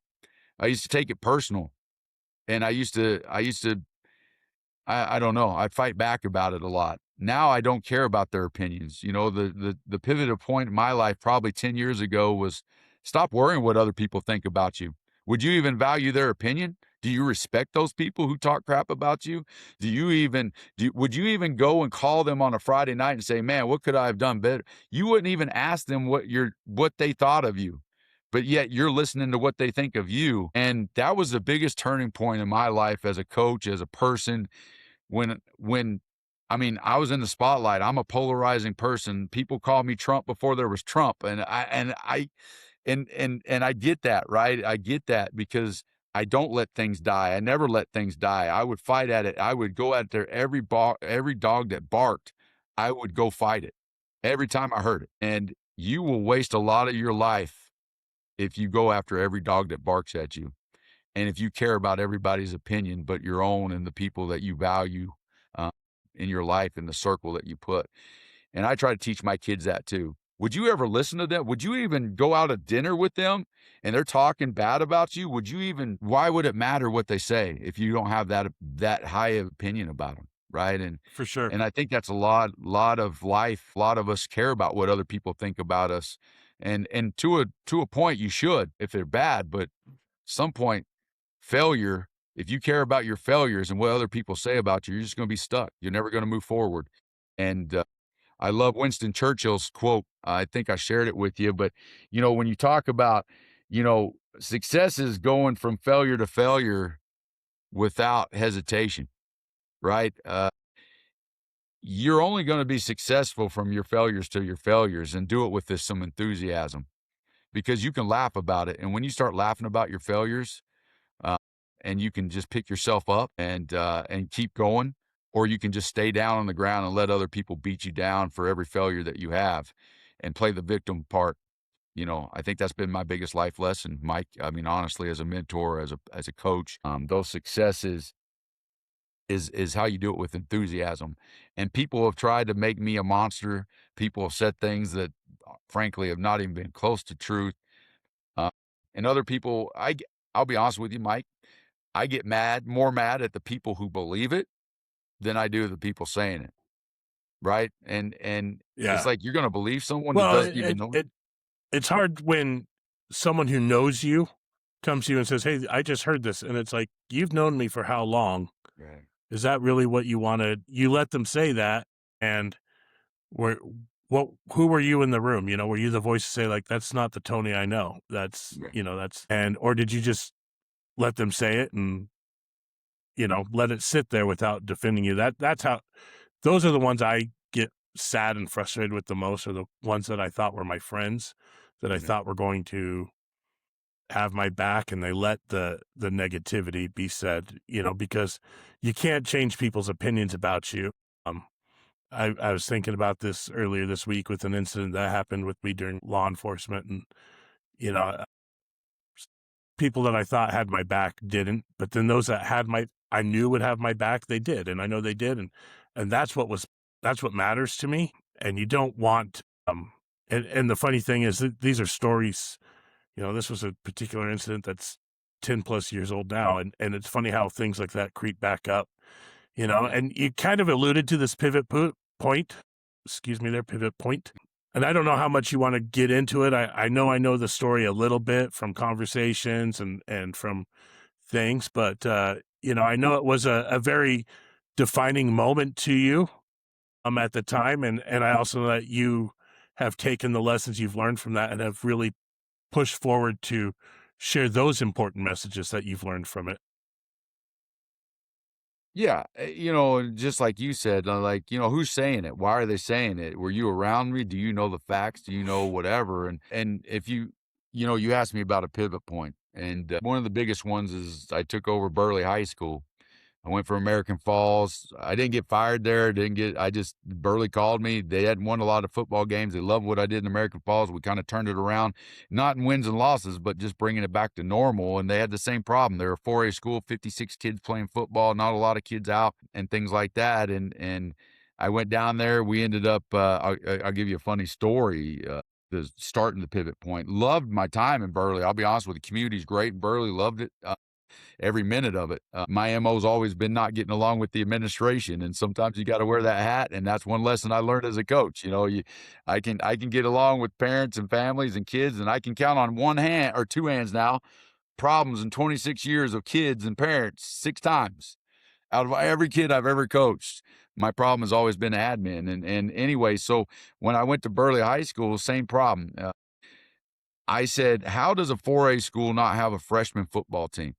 I used to take it personal. And I don't know. I fight back about it a lot. Now I don't care about their opinions. The pivotal point in my life probably 10 years ago was stop worrying what other people think about you. Would you even value their opinion? Do you respect those people who talk crap about you? Would you even go and call them on a Friday night and say, "Man, what could I have done better?" You wouldn't even ask them what they thought of you. But yet you're listening to what they think of you. And that was the biggest turning point in my life as a coach, as a person, when I mean, I was in the spotlight. I'm a polarizing person. People called me Trump before there was Trump. And I get that, right? I get that because I don't let things die. I never let things die. I would fight at it. I would go at there every dog that barked. I would go fight it every time I heard it. And you will waste a lot of your life if you go after every dog that barks at you. And if you care about everybody's opinion but your own and the people that you value uh, in your life and the circle that you put. And I try to teach my kids that too. Would you ever listen to them? Would you even go out to dinner with them and they're talking bad about you? Why would it matter what they say if you don't have that high of opinion about them? Right. And, For sure. and I think that's a lot of life. A lot of us care about what other people think about us. And to a point you should if they're bad, but some point failure, if you care about your failures and what other people say about you, you're just going to be stuck. You're never going to move forward. And I love Winston Churchill's quote. I think I shared it with you, but when you talk about, success is going from failure to failure without hesitation, right? You're only going to be successful from your failures to your failures, and do it with some enthusiasm, because you can laugh about it. And when you start laughing about your failures, uh, and you can just pick yourself up and keep going, or you can just stay down on the ground and let other people beat you down for every failure that you have and play the victim part. I think that's been my biggest life lesson, Mike. I mean, honestly, as a mentor, as a coach, those successes is how you do it with enthusiasm. And people have tried to make me a monster. People have said things that, frankly, have not even been close to truth. Uh, and other people, I'll be honest with you, Mike, I get more mad at the people who believe it than I do the people saying it. Right. And it's Yeah. like, you're going to believe someone that Well, doesn't even know. it's hard when someone who knows you comes to you and says, "Hey, I just heard this," and it's like, you've known me for how long? Right. Is that really what you wanted? You let them say that, and were who were you in the room? Were you the voice to say, like, that's not the Tony I know? That's Right. or did you just let them say it and let it sit there without defending you? That's how. Those are the ones I get sad and frustrated with the most, are the ones that I thought were my friends, that I Right. thought were going to have my back, and they let the negativity be said, because you can't change people's opinions about you. Um, I was thinking about this earlier this week with an incident that happened with me during law enforcement, and you know, people that I thought had my back didn't, but then those that I knew would have my back, they did, and I know they did, and that's what matters to me. And you don't want, and the funny thing is that these are stories. This was a particular incident that's 10 plus years old now, and it's funny how things like that creep back up. And you kind of alluded to this point. Excuse me, pivot point. And I don't know how much you want to get into it. I know the story a little bit from conversations and from things, but I know it was a very defining moment to you at the time, and I also know that you have taken the lessons you've learned from that and have really pushed forward to share those important messages that you've learned from it. Yeah, just like you said, like, who's saying it? Why are they saying it? Were you around me? Do you know the facts? Do you know whatever? And if you asked me about a pivot point, and one of the biggest ones is I took over Burley High School. I went for American Falls. I didn't get fired there. Burley called me. They hadn't won a lot of football games. They loved what I did in American Falls. We kind of turned it around, not in wins and losses, but just bringing it back to normal. And they had the same problem. They're a 4A school, 56 kids playing football, not a lot of kids out and things like that. And I went down there. We ended up, I'll give you a funny story. Starting the pivot point. Loved my time in Burley. I'll be honest with you. The community's great in Burley. Loved it. Every minute of it. My MO's always been not getting along with the administration, and sometimes you got to wear that hat. And that's one lesson I learned as a coach. I can get along with parents and families and kids, and I can count on one hand or two hands now problems in 26 years of kids and parents 6 times out of every kid I've ever coached. My problem has always been admin. And anyway, so when I went to Burley High School, same problem. I said, how does a 4A school not have a freshman football team?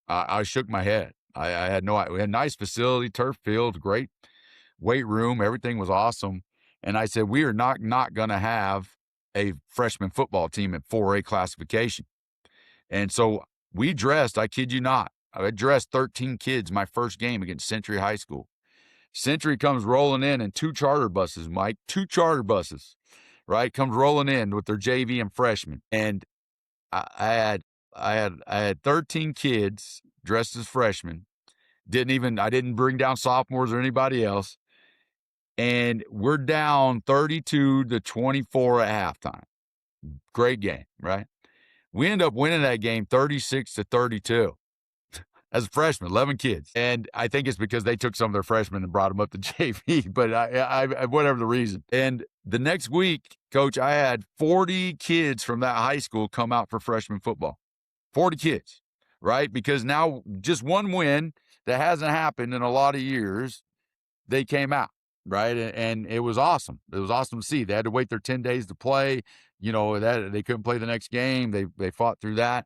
I shook my head. I had we had a nice facility, turf field, great weight room. Everything was awesome. And I said, we are not going to have a freshman football team at 4A classification. And so I kid you not, I dressed 13 kids my first game against Century High School. Century comes rolling in 2 charter buses, Mike, 2 charter buses, right? Comes rolling in with their JV and freshmen. And I had 13 kids dressed as freshmen. I didn't bring down sophomores or anybody else. And we're down 32-24 at halftime. Great game, right? We end up winning that game 36-32. as a freshman, 11 kids. And I think it's because they took some of their freshmen and brought them up to JV, but whatever the reason. And the next week, coach, I had 40 kids from that high school come out for freshman football. 40 kids, right? Because now just one win that hasn't happened in a lot of years, they came out, right? And it was awesome. It was awesome to see. They had to wait their 10 days to play. That they couldn't play the next game. They fought through that.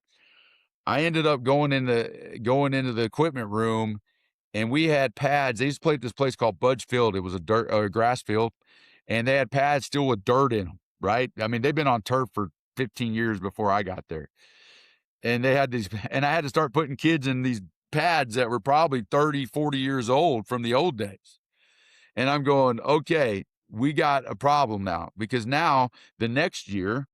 I ended up going into the equipment room, and we had pads. They used to play at this place called Budge Field. It was a grass field, and they had pads still with dirt in them, right? I mean, they've been on turf for 15 years before I got there. And they had these, and I had to start putting kids in these pads that were probably 30, 40 years old from the old days. And I'm going, okay, we got a problem now, because now the next year,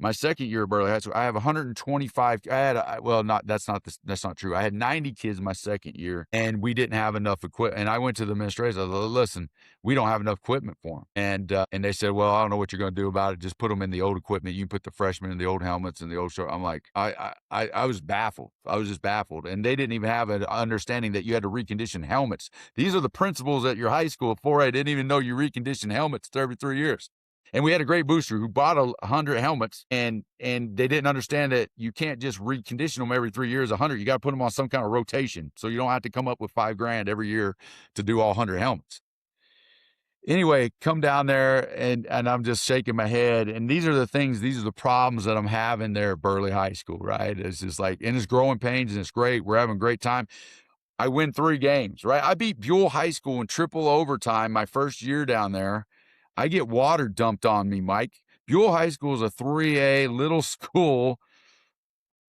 my second year of Burley High School, I have 125. That's not true. I had 90 kids my second year, and we didn't have enough equipment. And I went to the administration. I was like, listen, we don't have enough equipment for them. And they said, well, I don't know what you're going to do about it. Just put them in the old equipment. You can put the freshmen in the old helmets and the old shirt. I'm like, I was baffled. I was just baffled. And they didn't even have an understanding that you had to recondition helmets. These are the principals at your high school. 4A didn't even know you recondition helmets every 3 years. And we had a great booster who bought 100 helmets, and they didn't understand that you can't just recondition them every 3 years. 100, you got to put them on some kind of rotation, so you don't have to come up with $5,000 every year to do all 100 helmets. Anyway, come down there, and I'm just shaking my head. And these are the problems that I'm having there at Burley High School, right? It's just like, and it's growing pains, and it's great. We're having a great time. I win 3 games, right? I beat Buell High School in triple overtime my first year down there. I get water dumped on me, Mike. Buell High School is a 3A little school.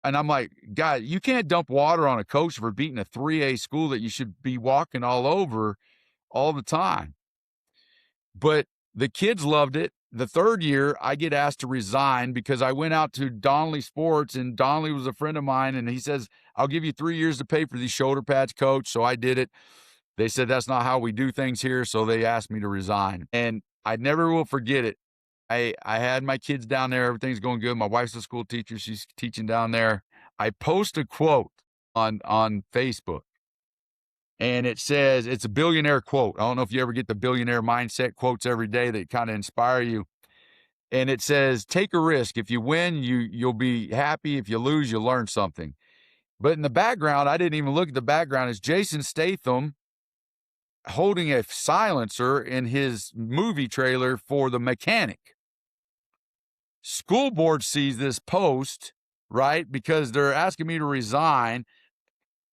And I'm like, God, you can't dump water on a coach for beating a 3A school that you should be walking all over all the time. But the kids loved it. The third year, I get asked to resign because I went out to Donnelly Sports, and Donnelly was a friend of mine, and he says, I'll give you 3 years to pay for these shoulder pads, coach. So I did it. They said, that's not how we do things here. So they asked me to resign. And I never will forget it. I had my kids down there. Everything's going good. My wife's a school teacher. She's teaching down there. I post a quote on Facebook, and it says, it's a billionaire quote. I don't know if you ever get the billionaire mindset quotes every day that kind of inspire you. And it says, take a risk. If you win, you'll be happy. If you lose, you'll learn something. But in the background, I didn't even look at the background, is Jason Statham holding a silencer in his movie trailer for The Mechanic. School board sees this post, right? Because they're asking me to resign.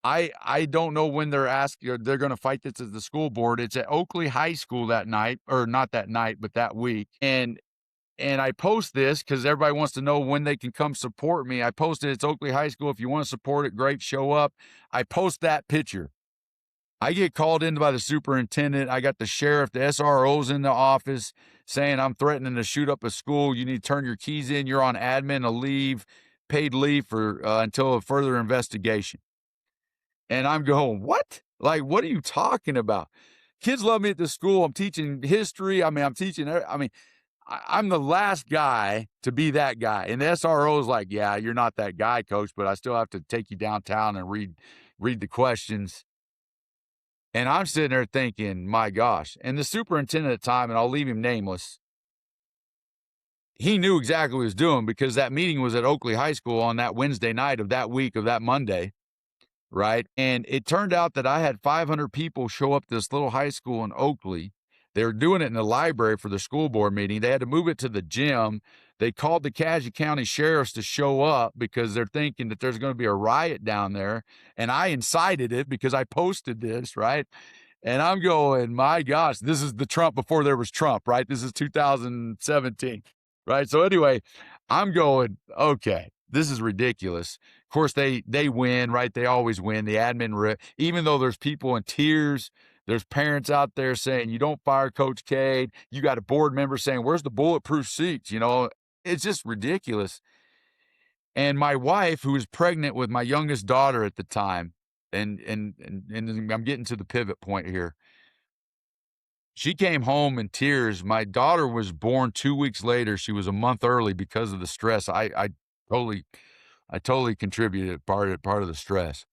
I don't know when they're going to fight this at the school board. It's at Oakley High School that night, or not that night, but that week. And I post this because everybody wants to know when they can come support me. I posted, it's Oakley High School. If you want to support it, great, show up. I post that picture. I get called in by the superintendent. I got the sheriff, the SROs in the office saying I'm threatening to shoot up a school. You need to turn your keys in. You're on admin, a leave, paid leave for until a further investigation. And I'm going, what? Like, what are you talking about? Kids love me at the school. I'm teaching history. I'm the last guy to be that guy. And the SRO is like, yeah, you're not that guy, coach, but I still have to take you downtown and read the questions. And I'm sitting there thinking, my gosh. And the superintendent at the time, and I'll leave him nameless, he knew exactly what he was doing, because that meeting was at Oakley High School on that Wednesday night of that week of that Monday, right? And it turned out that I had 500 people show up to this little high school in Oakley. They were doing it in the library for the school board meeting. They had to move it to the gym. They called the Cassia County sheriffs to show up because they're thinking that there's going to be a riot down there. And I incited it because I posted this, right? And I'm going, my gosh, this is the Trump before there was Trump, right? This is 2017, right? So anyway, I'm going, okay, this is ridiculous. Of course, they win, right? They always win. The admin, even though there's people in tears, there's parents out there saying, you don't fire Coach Cade. You got a board member saying, where's the bulletproof seats? It's just ridiculous. And my wife, who was pregnant with my youngest daughter at the time, and I'm getting to the pivot point here. She came home in tears. My daughter was born 2 weeks later. She was a month early because of the stress. I totally contributed part of the stress.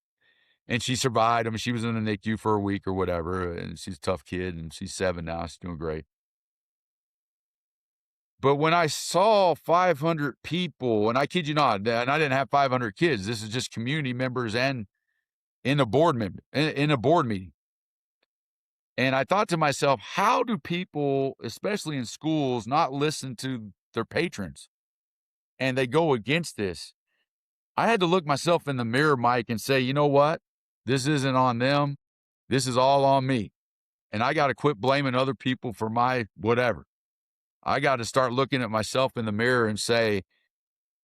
and she survived. I mean, she was in the NICU for a week or whatever, and she's a tough kid, and she's 7 now. She's doing great. But when I saw 500 people, and I kid you not, and I didn't have 500 kids. This is just community members and in a board meeting. And I thought to myself, how do people, especially in schools, not listen to their patrons? And they go against this. I had to look myself in the mirror, Mike, and say, you know what? This isn't on them. This is all on me. And I got to quit blaming other people for my whatever. I got to start looking at myself in the mirror and say,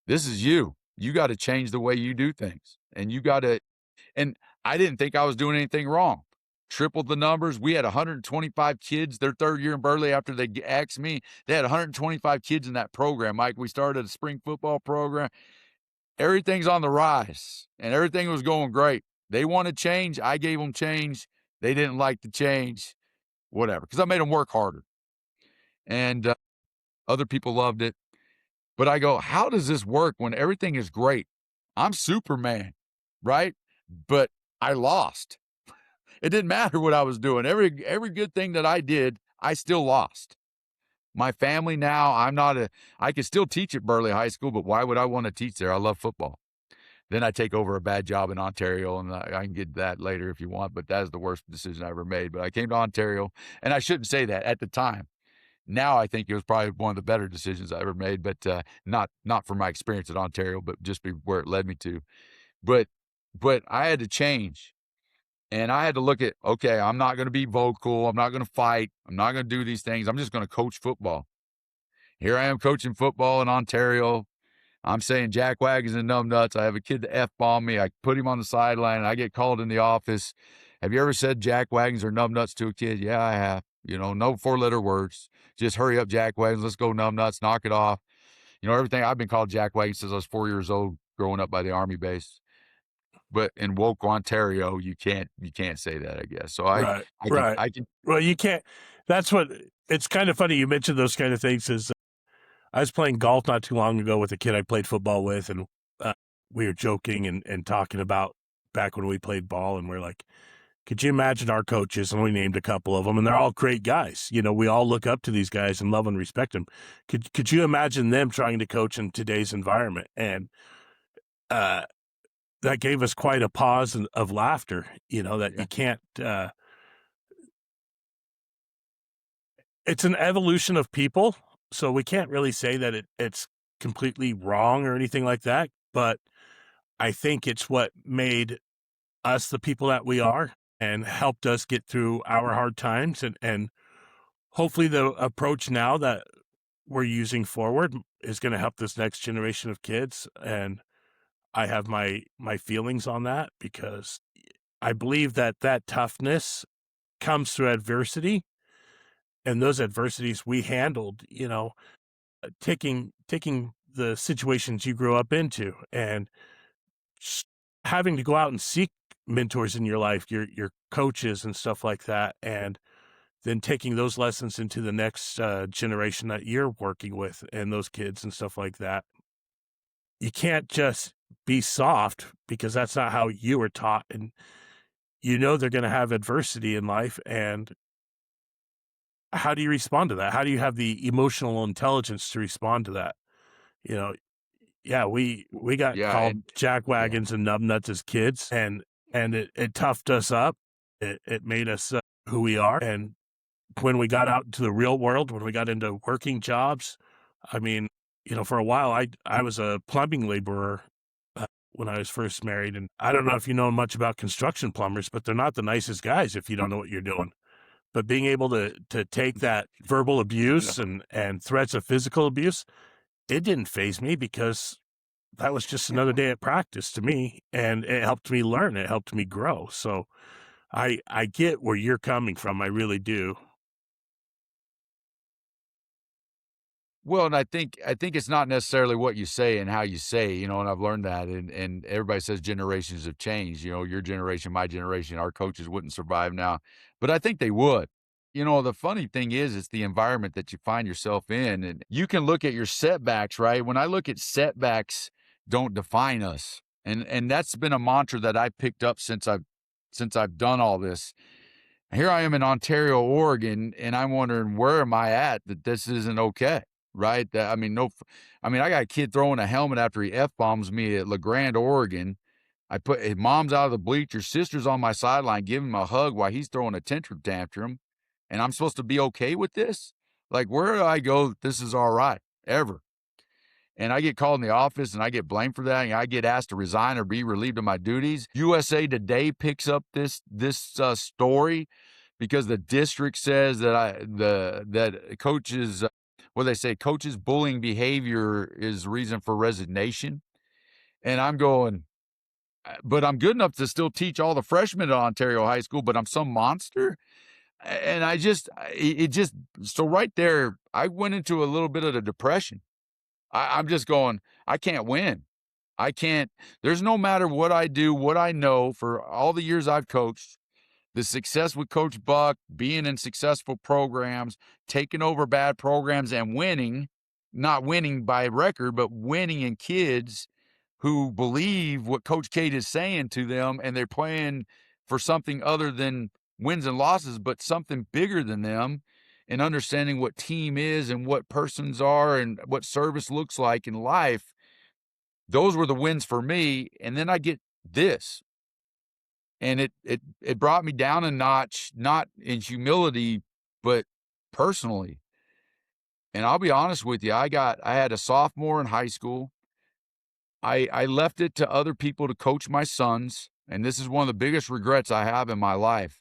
this is you. You got to change the way you do things. And you got to, and I didn't think I was doing anything wrong. Tripled the numbers. We had 125 kids their third year in Burley after they asked me. They had 125 kids in that program, Mike. We started a spring football program. Everything's on the rise, and everything was going great. They wanted change. I gave them change. They didn't like the change, whatever, because I made them work harder. And other people loved it. But I go, how does this work when everything is great? I'm Superman, right? But I lost. It didn't matter what I was doing. Every good thing that I did, I still lost. My family now, I could still teach at Burley High School, but why would I want to teach there? I love football. Then I take over a bad job in Ontario, and I can get that later if you want, but that is the worst decision I ever made. But I came to Ontario, and I shouldn't say that at the time. Now I think it was probably one of the better decisions I ever made, but not from my experience at Ontario, but just where it led me to. But I had to change. And I had to look at, okay, I'm not going to be vocal. I'm not going to fight. I'm not going to do these things. I'm just going to coach football. Here I am coaching football in Ontario. I'm saying jack wagons and numbnuts. I have a kid to F-bomb me. I put him on the sideline, and I get called in the office. Have you ever said jack wagons or numbnuts to a kid? Yeah, I have. No 4-letter words. Just hurry up, jack wagons. Let's go numbnuts. Knock it off. Everything. I've been called jack wagons since I was 4 years old, growing up by the Army base. But in woke Ontario, you can't say that, I guess. So Right. I can. Well, you can't. That's what. It's kind of funny you mentioned those kind of things. Is I was playing golf not too long ago with a kid I played football with, and we were joking and talking about back when we played ball, and we're like, could you imagine our coaches? And we named a couple of them, and they're all great guys. We all look up to these guys and love and respect them. Could you imagine them trying to coach in today's environment? And that gave us quite a pause of laughter, that you can't, it's an evolution of people. So we can't really say that it's completely wrong or anything like that. But I think it's what made us the people that we are and helped us get through our hard times. And hopefully the approach now that we're using forward is going to help this next generation of kids. And I have my feelings on that because I believe that toughness comes through adversity, and those adversities we handled, taking the situations you grew up into and having to go out and seek mentors in your life, your coaches and stuff like that, and then taking those lessons into the next generation that you're working with and those kids and stuff like that. You can't just be soft because that's not how you were taught. And they're going to have adversity in life. And how do you respond to that? How do you have the emotional intelligence to respond to that? Yeah, we got called jack wagons and numbnuts as kids, and it toughed us up. It made us who we are. And when we got out into the real world, when we got into working jobs, I mean, for a while, I was a plumbing laborer when I was first married. And I don't know if you know much about construction plumbers, but they're not the nicest guys if you don't know what you're doing. But being able to take that verbal abuse and threats of physical abuse, it didn't faze me because that was just another day at practice to me. And it helped me learn. It helped me grow. So I get where you're coming from. I really do. Well, and I think it's not necessarily what you say and how you say, and I've learned that, and everybody says generations have changed. Your generation, my generation, our coaches wouldn't survive now, but I think they would. The funny thing is, it's the environment that you find yourself in, and you can look at your setbacks, right? When I look at setbacks, don't define us, and that's been a mantra that I picked up since I've since I've done all this. Here I am in Ontario, Oregon, and I'm wondering where am I at that this isn't okay, right? That, I mean, no, I mean, I got a kid throwing a helmet after he F-bombs me at LeGrand, Oregon. I put his mom's out of the bleachers, sister's on my sideline, giving him a hug while he's throwing a tantrum, and I'm supposed to be okay with this? Like, where do I go that this is all right, ever? And I get called in the office and I get blamed for that, and I get asked to resign or be relieved of my duties. USA Today picks up this story because the district says that coaches, what they say, coaches bullying behavior is reason for resignation. And I'm going, but I'm good enough to still teach all the freshmen at Ontario High School, but I'm some monster. And it just, so right there, I went into a little bit of a depression. I'm just going, I can't win. I can't, there's no matter what I do, what I know for all the years I've coached, the success with Coach Buck, being in successful programs, taking over bad programs and winning, not winning by record, but winning in kids who believe what Coach Cade is saying to them, and they're playing for something other than wins and losses, but something bigger than them, and understanding what team is and what persons are and what service looks like in life. Those were the wins for me. And then I get this, and it brought me down a notch, not in humility, but personally. And I'll be honest with you, I had a sophomore in high school. I left it to other people to coach my sons, and this is one of the biggest regrets I have in my life.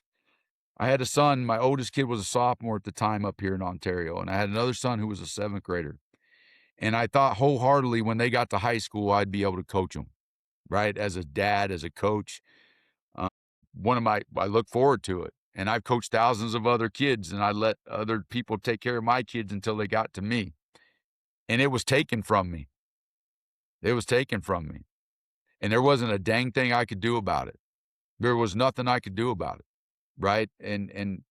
I had a son, my oldest kid was a sophomore at the time up here in Ontario, and I had another son who was a 7th grader. And I thought wholeheartedly when they got to high school, I'd be able to coach them, right? As a dad, as a coach. Uh, I look forward to it. And I've coached thousands of other kids, and I let other people take care of my kids until they got to me. And it was taken from me. It was taken from me. And there wasn't a dang thing I could do about it. There was nothing I could do about it, right? And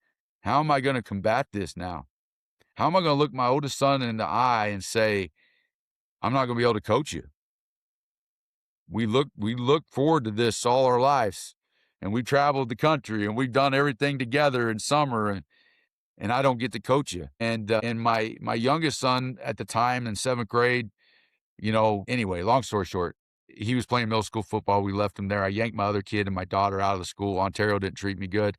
how am I going to combat this now? How am I going to look my oldest son in the eye and say, I'm not going to be able to coach you? We look forward to this all our lives, and we traveled the country, and we've done everything together in summer, and I don't get to coach you. And my youngest son at the time in 7th grade, anyway, long story short, he was playing middle school football. We left him there. I yanked my other kid and my daughter out of the school. Ontario didn't treat me good.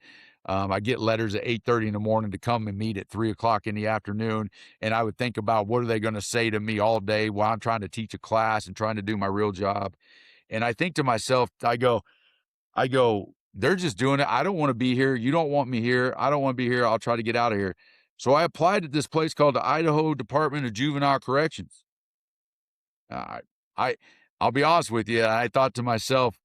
I get letters at 8:30 in the morning to come and meet at 3:00 in the afternoon. And I would think about what are they going to say to me all day while I'm trying to teach a class and trying to do my real job. And I think to myself, I go, they're just doing it. I don't want to be here. You don't want me here. I don't want to be here. I'll try to get out of here. So I applied at this place called the Idaho Department of Juvenile Corrections. Uh, I, I'll be honest with you. I thought to myself,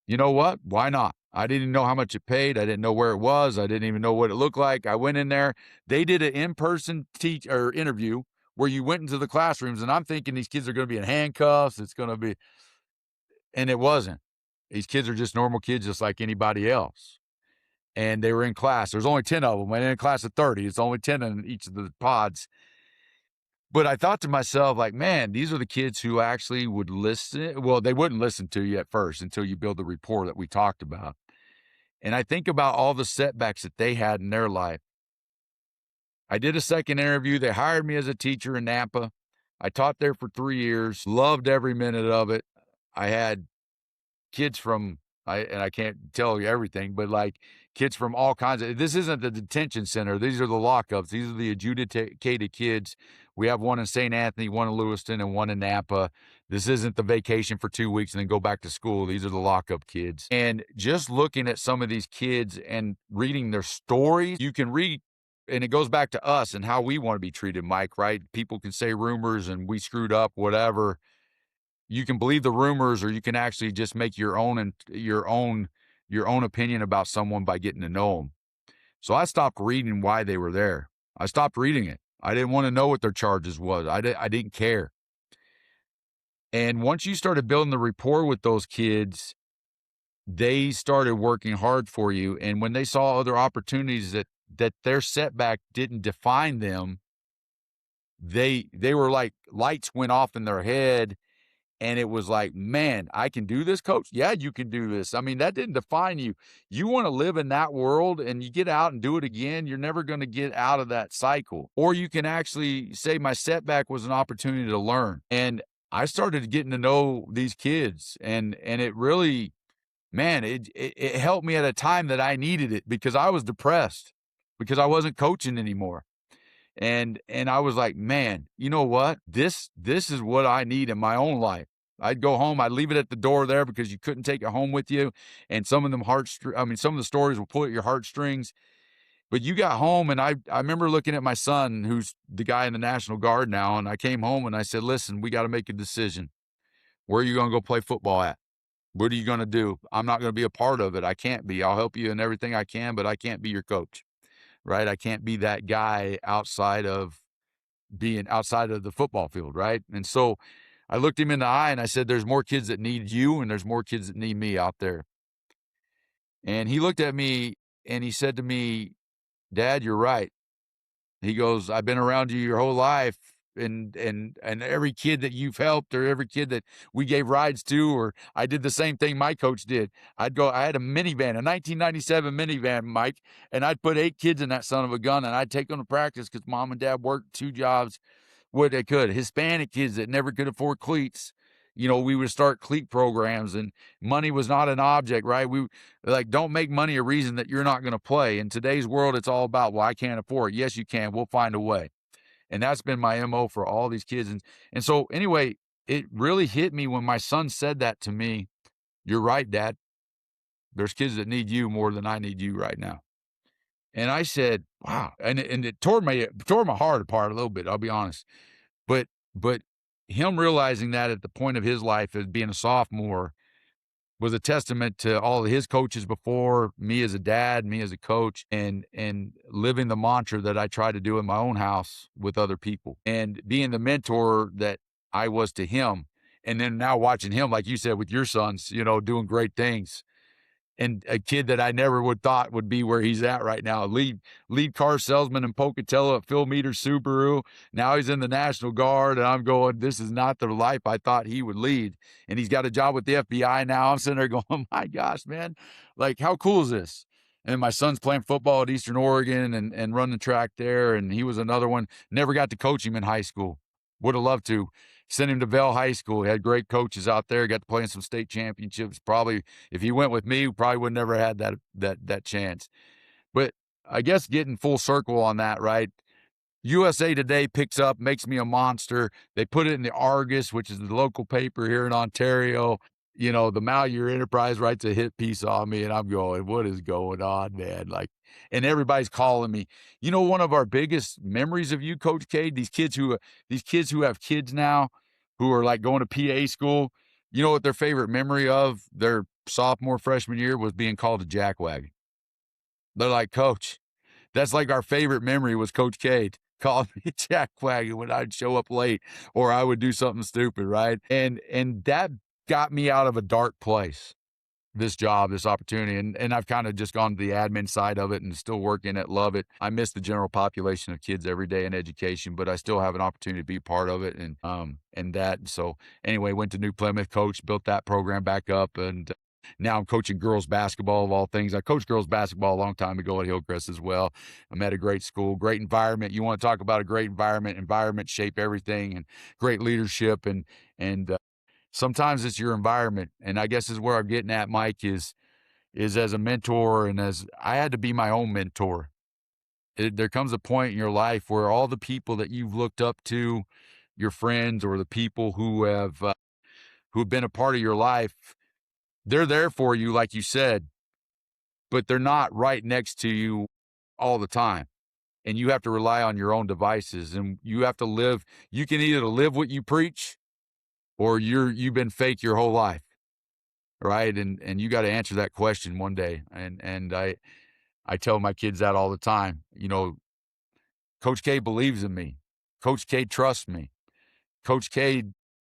you know what? Why not? I didn't know how much it paid. I didn't know where it was. I didn't even know what it looked like. I went in there. They did an in-person interview where you went into the classrooms, and I'm thinking these kids are going to be in handcuffs. It's going to be, and it wasn't. These kids are just normal kids, just like anybody else. And they were in class. There's only 10 of them. And in a class of 30, it's only 10 in each of the pods. But I thought to myself, like, man, these are the kids who actually would listen. Well, they wouldn't listen to you at first until you build the rapport that we talked about. And I think about all the setbacks that they had in their life. I did a second interview. They hired me as a teacher in Nampa. I taught there for 3 years, loved every minute of it. I had kids from, I can't tell you everything, but like kids from all kinds of, this isn't the detention center. These are the lockups. These are the adjudicated kids. We have one in St. Anthony, one in Lewiston, and one in Nampa. This isn't the vacation for 2 weeks and then go back to school. These are the lockup kids. And just looking at some of these kids and reading their stories, you can read, and it goes back to us and how we want to be treated, Mike, right? People can say rumors and we screwed up, whatever. You can believe the rumors, or you can actually just make your own opinion about someone by getting to know them. So I stopped reading why they were there. I stopped reading it. I didn't want to know what their charges was. I didn't care. And once you started building the rapport with those kids, they started working hard for you. And when they saw other opportunities that their setback didn't define them, they were like lights went off in their head. And it was like, man, I can do this, coach. Yeah, you can do this. I mean, that didn't define you. You want to live in that world and you get out and do it again, you're never going to get out of that cycle. Or you can actually say my setback was an opportunity to learn. And I started getting to know these kids, and it really, man, it helped me at a time that I needed it because I was depressed because I wasn't coaching anymore. And I was like, man, you know what? This is what I need in my own life. I'd go home, I'd leave it at the door there because you couldn't take it home with you. And some of them some of the stories will pull at your heartstrings. But you got home, and I remember looking at my son, who's the guy in the National Guard now, and I came home and I said, listen, we got to make a decision. Where are you going to go play football at? What are you going to do? I'm not going to be a part of it. I can't be. I'll help you in everything I can, but I can't be your coach, right? I can't be that guy outside of the football field, right? And so I looked him in the eye and I said, there's more kids that need you and there's more kids that need me out there. And he looked at me and he said to me, Dad, you're right. He goes, I've been around you your whole life, and every kid that you've helped or every kid that we gave rides to, or I did the same thing my coach did. I had a minivan, a 1997 minivan, Mike, and I'd put 8 kids in that son of a gun, and I'd take them to practice because mom and dad worked 2 jobs what they could. Hispanic kids that never could afford cleats. We would start cleat programs, and money was not an object, right? We like, don't make money a reason that you're not going to play. In today's world, it's all about, well, I can't afford it. Yes, you can. We'll find a way. And that's been my MO for all these kids. And so anyway, it really hit me when my son said that to me. You're right, Dad. There's kids that need you more than I need you right now. And I said, wow. And it tore my heart apart a little bit, I'll be honest. But him realizing that at the point of his life as being a sophomore was a testament to all of his coaches before, me as a dad, me as a coach, and living the mantra that I try to do in my own house with other people, and being the mentor that I was to him. And then now watching him, like you said, with your sons, doing great things, and a kid that I never would thought would be where he's at right now. Lead car salesman in Pocatello at Phil Meter Subaru. Now he's in the National Guard, and I'm going, this is not the life I thought he would lead. And he's got a job with the FBI now. I'm sitting there going, my gosh, man, like, how cool is this? And my son's playing football at Eastern Oregon and running track there. And he was another one. Never got to coach him in high school. Would have loved to. Sent him to Bell High School. He had great coaches out there. Got to play in some state championships. Probably, if he went with me, probably would never had that chance. But I guess getting full circle on that, right? USA Today picks up, makes me a monster. They put it in the Argus, which is the local paper here in Ontario. The Malheur Enterprise writes a hit piece on me, and I'm going, what is going on, man? Like, and everybody's calling me. One of our biggest memories of you, Coach Cade, these kids who have kids now, who are like going to PA school. You know what their favorite memory of their sophomore, freshman year was? Being called a jackwagon. They're like, Coach, that's like our favorite memory was Coach Cade calling me a jackwagon when I'd show up late or I would do something stupid, right? And that got me out of a dark place, this job, this opportunity. And I've kind of just gone to the admin side of it and still working it, love it. I miss the general population of kids every day in education, but I still have an opportunity to be part of it. And that. So anyway, went to New Plymouth, coached, built that program back up, and now I'm coaching girls basketball of all things. I coached girls basketball a long time ago at Hillcrest as well. I'm at a great school, great environment. You want to talk about a great environment shape everything, and great leadership. And sometimes it's your environment. And I guess is where I'm getting at, Mike, is as a mentor, and as I had to be my own mentor. There comes a point in your life where all the people that you've looked up to, your friends or the people who've been a part of your life, they're there for you, like you said, but they're not right next to you all the time. And you have to rely on your own devices, and you have to live. You can either live what you preach, or you've been fake your whole life, right? And you got to answer that question one day. And I tell my kids that all the time. Coach K believes in me. Coach K trusts me. Coach K,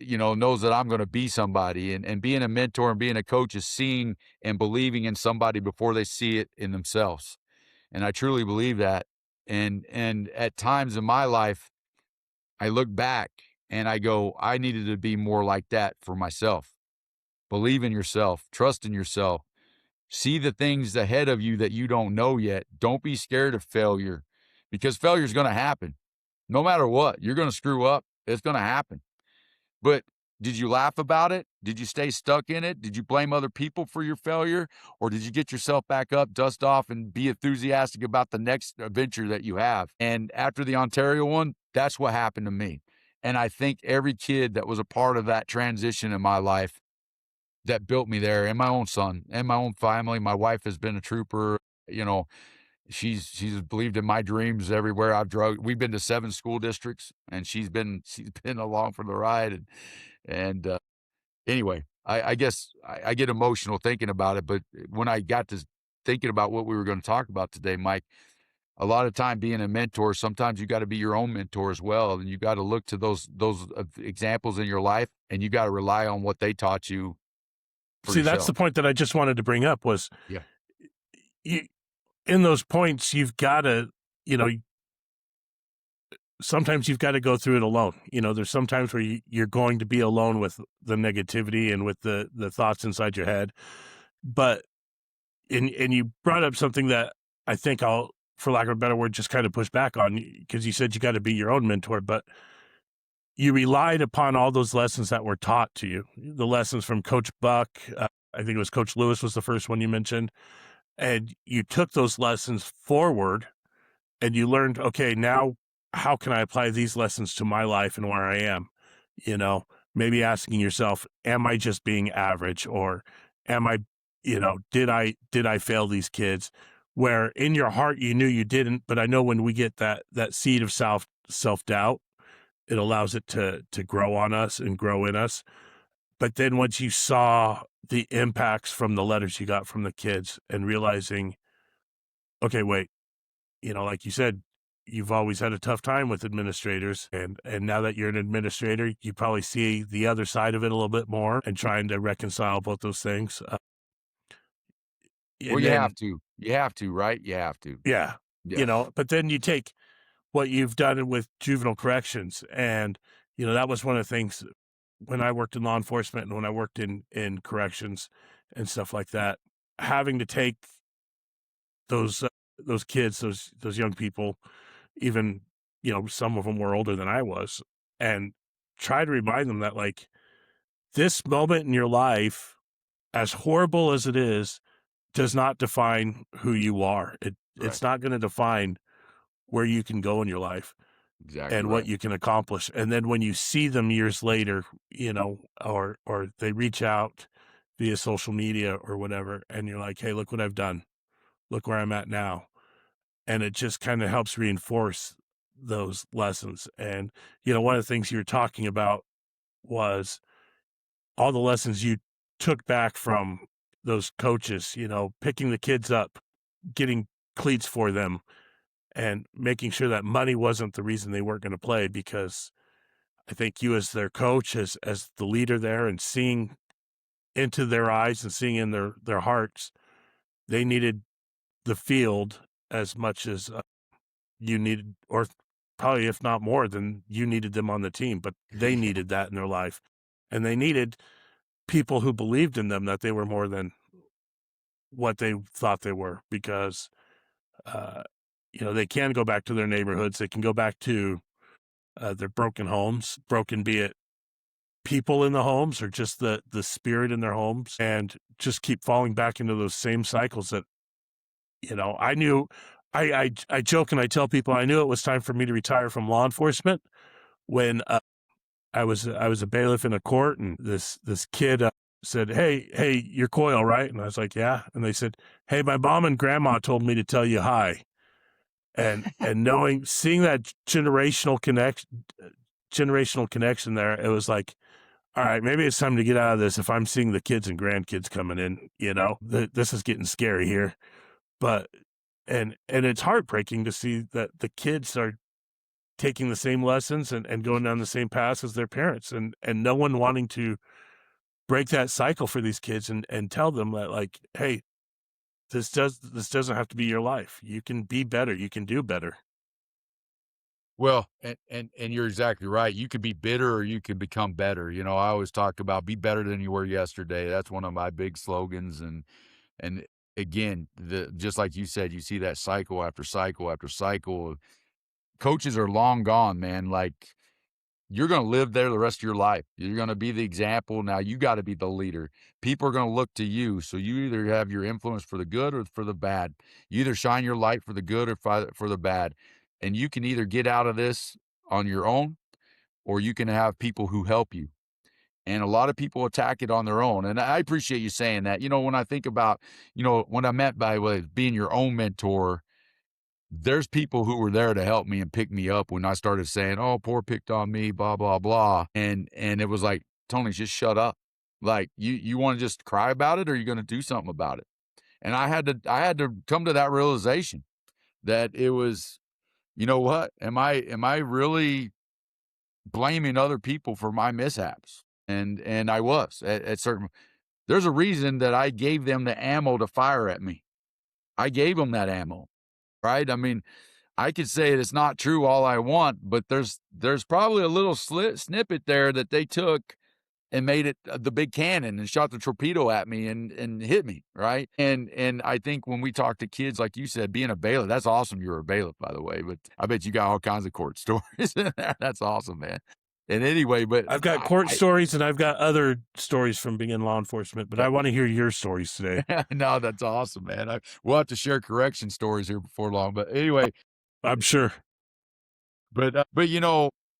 knows that I'm going to be somebody. And being a mentor and being a coach is seeing and believing in somebody before they see it in themselves. And I truly believe that. And at times in my life, I look back and I go, I needed to be more like that for myself. Believe in yourself, trust in yourself, see the things ahead of you that you don't know yet. Don't be scared of failure because failure is going to happen. No matter what, you're going to screw up. It's going to happen. But did you laugh about it? Did you stay stuck in it? Did you blame other people for your failure? Or did you get yourself back up, dust off, and be enthusiastic about the next adventure that you have? And after the Ontario one, that's what happened to me. And I think every kid that was a part of that transition in my life that built me there, and my own son and my own family, my wife has been a trooper. You know, she's believed in my dreams everywhere I've drove. We've been to 7 school districts, and she's been along for the ride. And anyway, I guess I get emotional thinking about it. But when I got to thinking about what we were going to talk about today, Mike, a lot of time being a mentor, sometimes you got to be your own mentor as well, and you got to look to those examples in your life, and you got to rely on what they taught you for See, that's the yourself. point that I just wanted to bring up was Yeah, you, in those points, you've got to, you know, sometimes you've got to go through it alone. You know, there's sometimes where you're going to be alone with the negativity and with the thoughts inside your head. But, and you brought up something that I think I'll, for lack of a better word, just kind of push back on, because you said you got to be your own mentor, but you relied upon all those lessons that were taught to you, the lessons from Coach Buck. I think it was Coach Lewis was the first one you mentioned. And you took those lessons forward and you learned, okay, now how can I apply these lessons to my life and where I am? You know, maybe asking yourself, am I just being average, or am I, did I fail these kids? Where in your heart you knew you didn't, but I know when we get that seed of self-doubt, it allows it to grow on us and grow in us. But then once you saw the impacts from the letters you got from the kids and realizing, okay, wait, like you said, you've always had a tough time with administrators. And now that you're an administrator, you probably see the other side of it a little bit more and trying to reconcile both those things. well, And then, you have to, right? You have to. yeah, Yeah, but then you take what you've done with juvenile corrections. And, that was one of the things when I worked in law enforcement and when I worked in corrections and stuff like that, having to take those kids, those young people, even, some of them were older than I was, and try to remind them that, like, this moment in your life, as horrible as it is, does not define who you are. right. It's not going to define where you can go in your life Exactly and what right. you can accomplish. And then when you see them years later, or they reach out via social media or whatever, and you're like, hey, look what I've done. Look where I'm at now. And it just kind of helps reinforce those lessons. And, one of the things you were talking about was all the lessons you took back from those coaches, picking the kids up, getting cleats for them, and making sure that money wasn't the reason they weren't going to play. Because I think you, as their coach, as the leader there, and seeing into their eyes and seeing in their hearts, they needed the field as much as you needed, or probably if not more than you needed them on the team, but they Yeah. needed that in their life. And they needed people who believed in them, that they were more than what they thought they were. Because, they can go back to their neighborhoods. They can go back to their broken homes, broken, be it people in the homes or just the spirit in their homes, and just keep falling back into those same cycles that, I knew. I joke and I tell people I knew it was time for me to retire from law enforcement when I was a bailiff in a court, and this kid said, "Hey, you're Coyle, right?" And I was like, "Yeah." And they said, "Hey, my mom and grandma told me to tell you hi." And seeing that generational connection there, it was like, all right, maybe it's time to get out of this. If I'm seeing the kids and grandkids coming in, this is getting scary here. But and it's heartbreaking to see that the kids are taking the same lessons and going down the same paths as their parents, and no one wanting to break that cycle for these kids and tell them that, like, hey, this doesn't have to be your life. You can be better. You can do better. Well, and you're exactly right. You could be bitter or you could become better. You know, I always talk about be better than you were yesterday. That's one of my big slogans. And again, the just like you said, you see that cycle after cycle after cycle. Coaches are long gone, man. Like you're going to live there the rest of your life. You're going to be the example. Now you got to be the leader. People are going to look to you. So you either have your influence for the good or for the bad. You either shine your light for the good or for the bad. And you can either get out of this on your own or you can have people who help you. And a lot of people attack it on their own. And I appreciate you saying that. You know, when I think about, what I meant by being your own mentor, there's people who were there to help me and pick me up when I started saying, "Oh, poor picked on me, blah blah blah," and it was like, "Tony, just shut up. Like you want to just cry about it, or you're going to do something about it." And I had to come to that realization that it was, you know what? Am I really blaming other people for my mishaps? And I was at certain. There's a reason that I gave them the ammo to fire at me. I gave them that ammo, right? I mean, I could say it's not true all I want, but there's probably a little snippet there that they took and made it the big cannon and shot the torpedo at me and hit me, right? And I think when we talk to kids, like you said, being a bailiff, that's awesome. You're a bailiff, by the way, but I bet you got all kinds of court stories in there. That's awesome, man. And anyway, but I've got court stories and I've got other stories from being in law enforcement, but I want to hear your stories today. no, that's awesome, man. We'll have to share correction stories here before long. But anyway, I'm sure. but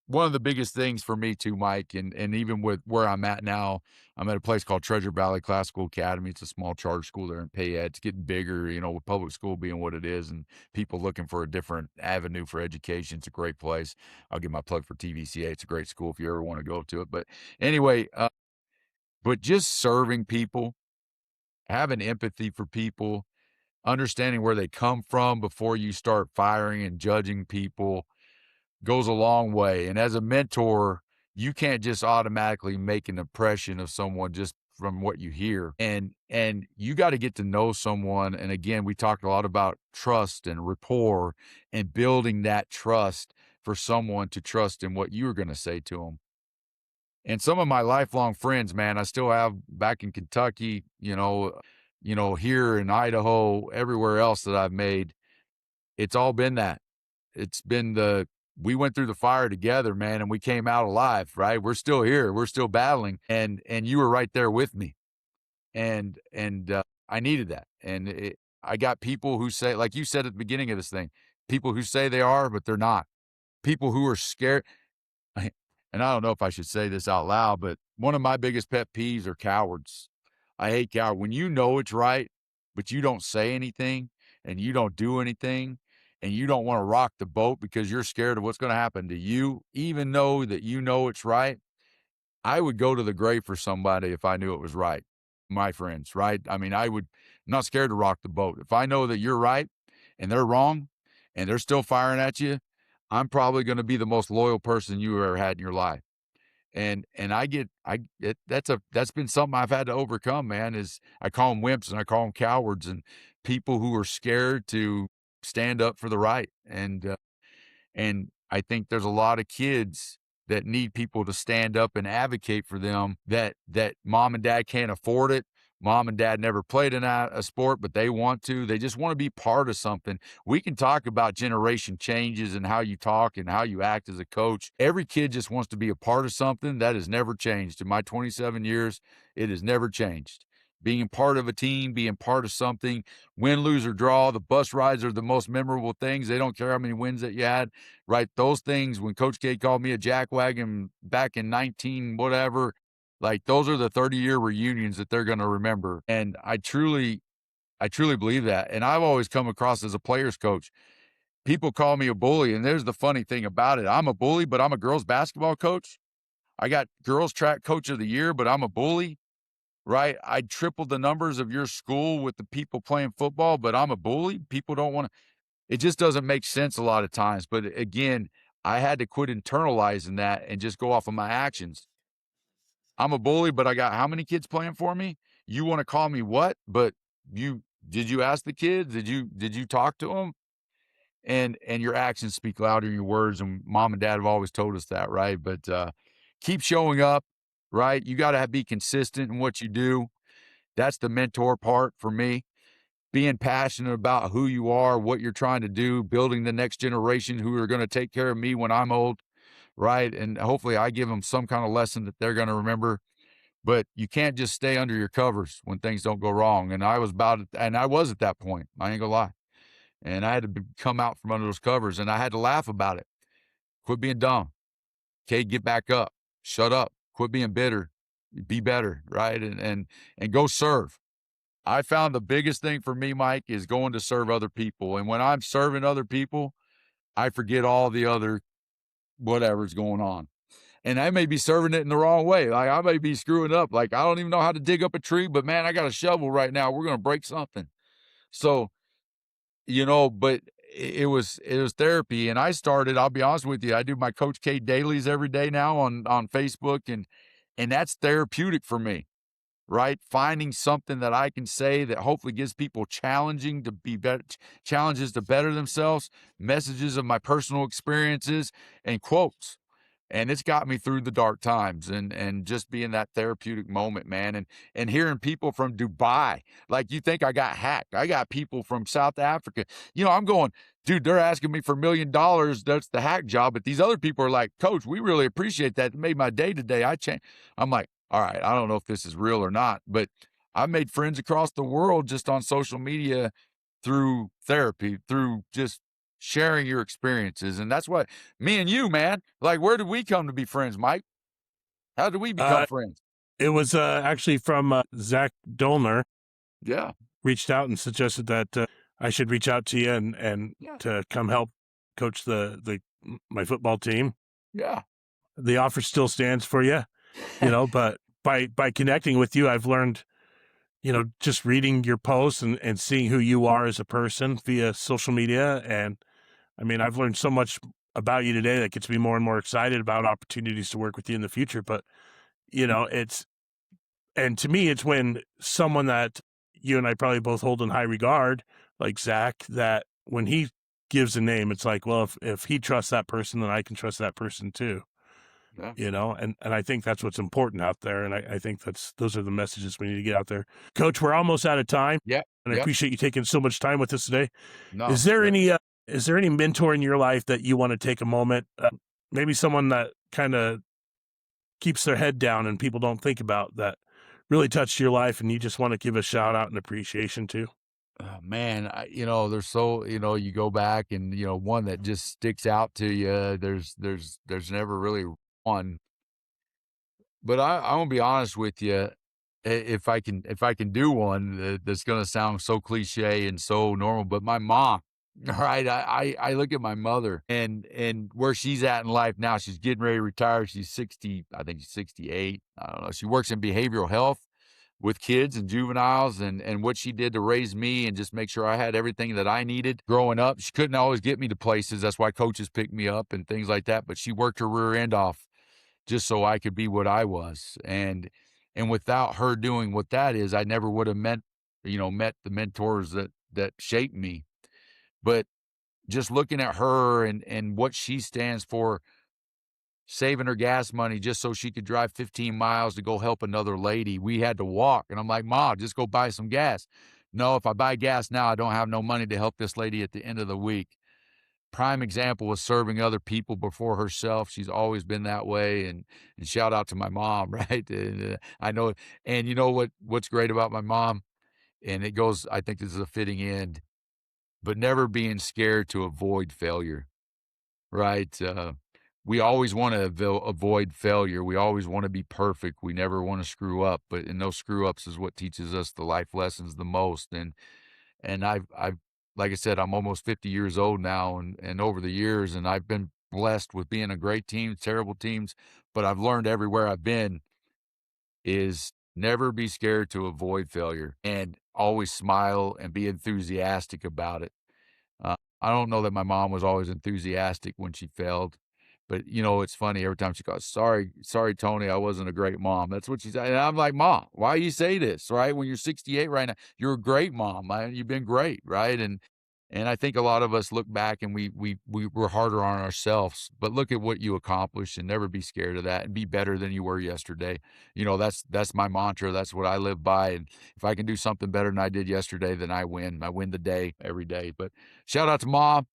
one of the biggest things for me too, Mike, and even with where I'm at now, I'm at a place called Treasure Valley Classical Academy. It's a small charter school there in Payette. It's getting bigger, with public school being what it is, and people looking for a different avenue for education. It's a great place. I'll give my plug for TVCA. It's a great school if you ever want to go to it. But anyway, but just serving people, having empathy for people, understanding where they come from before you start firing and judging people goes a long way. And as a mentor, you can't just automatically make an impression of someone just from what you hear. And you got to get to know someone. And again, we talked a lot about trust and rapport and building that trust for someone to trust in what you're going to say to them. And some of my lifelong friends, man, I still have back in Kentucky, here in Idaho, everywhere else that I've made, it's all been that. It's been we went through the fire together, man, and we came out alive, right? We're still here. We're still battling. And you were right there with me. And I needed that. And I got people who say, like you said at the beginning of this thing, people who say they are, but they're not. People who are scared. And I don't know if I should say this out loud, but one of my biggest pet peeves are cowards. I hate cowards. When you know it's right, but you don't say anything and you don't do anything and you don't want to rock the boat because you're scared of what's going to happen to you, even though that you know it's right, I would go to the grave for somebody if I knew it was right. My friends, right? I mean, I'm not scared to rock the boat. If I know that you're right and they're wrong and they're still firing at you, I'm probably going to be the most loyal person you ever had in your life. And that's been something I've had to overcome, man, is I call them wimps and I call them cowards and people who are scared to stand up for the right. And I think there's a lot of kids that need people to stand up and advocate for them that mom and dad can't afford it. Mom and dad never played a sport, but they want to. They just want to be part of something. We can talk about generation changes and how you talk and how you act as a coach. Every kid just wants to be a part of something. That has never changed. In my 27 years, it has never changed. Being part of a team, being part of something, win, lose, or draw. The bus rides are the most memorable things. They don't care how many wins that you had, right? Those things, when Coach Cade called me a jackwagon back in 19 whatever, like those are the 30-year reunions that they're going to remember. And I truly believe that. And I've always come across as a player's coach. People call me a bully. And there's the funny thing about it. I'm a bully, but I'm a girls basketball coach. I got girls track coach of the year, but I'm a bully. Right? I tripled the numbers of your school with the people playing football, but I'm a bully. People don't want to, it just doesn't make sense a lot of times. But again, I had to quit internalizing that and just go off of my actions. I'm a bully, but I got how many kids playing for me? You want to call me what? But did you ask the kids? Did you talk to them? and your actions speak louder than your words, and mom and dad have always told us that, right? But, keep showing up, right? You gotta be consistent in what you do. That's the mentor part for me. Being passionate about who you are, what you're trying to do, building the next generation who are gonna take care of me when I'm old, right? And hopefully I give them some kind of lesson that they're gonna remember. But you can't just stay under your covers when things don't go wrong. And I was at that point. I ain't gonna lie. And I had to come out from under those covers, and I had to laugh about it. Quit being dumb. Cade, get back up. Shut up. Quit being bitter. Be better, right? And go serve. I found the biggest thing for me, Mike, is going to serve other people. And when I'm serving other people, I forget all the other whatever's going on. And I may be serving it in the wrong way. Like I may be screwing up. Like I don't even know how to dig up a tree, but man, I got a shovel right now. We're gonna break something. So, but it was therapy. And I started, I'll be honest with you, I do my Coach Cade dailies every day now on Facebook, and that's therapeutic for me, right? Finding something that I can say that hopefully gives people challenging to be better, challenges to better themselves, messages of my personal experiences, and quotes. And it's got me through the dark times, and just being that therapeutic moment, man. And hearing people from Dubai, like you think I got hacked. I got people from South Africa. I'm going, dude, they're asking me for $1 million. That's the hack job. But these other people are like, Coach, we really appreciate that. It made my day today. I'm like, all right, I don't know if this is real or not, but I made friends across the world just on social media through therapy, through just sharing your experiences. And that's what me and you, man, like, where did we come to be friends, Mike? How did we become Uh, friends? it was actually from Zach Dolner Yeah. reached out and suggested that I should reach out to you and Yeah. to come help coach my football team. Yeah. The offer still stands for you, but by connecting with you, I've learned, just reading your posts and seeing who you are as a person via social media. And I mean, I've learned so much about you today that gets me more and more excited about opportunities to work with you in the future. But, and to me, it's when someone that you and I probably both hold in high regard, like Zach, that when he gives a name, it's like, well, if he trusts that person, then I can trust that person too. Yeah. And I think that's what's important out there. And I think those are the messages we need to get out there. Coach, we're almost out of time, Yeah. and I Yep. appreciate you taking so much time with us today. No. Is there Yep. any mentor in your life that you want to take a moment, maybe someone that kind of keeps their head down and people don't think about, that really touched your life and you just want to give a shout out and appreciation to? Oh, man, there's so, you go back and, one that just sticks out to you. There's never really one. But I'm gonna be honest with you, if I can do one that's gonna sound so cliche and so normal, but my mom, right? I look at my mother and where she's at in life now. She's getting ready to retire. She's 60, I think she's 68. I don't know. She works in behavioral health with kids and juveniles, and what she did to raise me and just make sure I had everything that I needed growing up. She couldn't always get me to places. That's why coaches picked me up and things like that. But she worked her rear end off just so I could be what I was. And without her doing what that is, I never would have met the mentors that shaped me. But just looking at her and what she stands for, saving her gas money just so she could drive 15 miles to go help another lady. We had to walk. And I'm like, Mom, just go buy some gas. No, if I buy gas now, I don't have no money to help this lady at the end of the week. Prime example was serving other people before herself. She's always been that way. And shout out to my mom, right? And, I know, and you know what's great about my mom, and it goes, I think this is a fitting end, but never being scared to avoid failure, right? We always want to avoid failure. We always want to be perfect. We never want to screw up, but in those screw ups is what teaches us the life lessons the most. And I've like I said, I'm almost 50 years old now, and over the years, and I've been blessed with being a great team, terrible teams, but I've learned everywhere I've been is never be scared to avoid failure and always smile and be enthusiastic about it. I don't know that my mom was always enthusiastic when she failed, but it's funny every time she goes, sorry, Tony, I wasn't a great mom. That's what she said. And I'm like, Mom, why you say this, right? When you're 68 right now, you're a great mom, man. You've been great, right? And I think a lot of us look back and we're harder on ourselves, but look at what you accomplished and never be scared of that and be better than you were yesterday. You know, that's my mantra. That's what I live by. And if I can do something better than I did yesterday, then I win. I win the day every day. But shout out to Mom,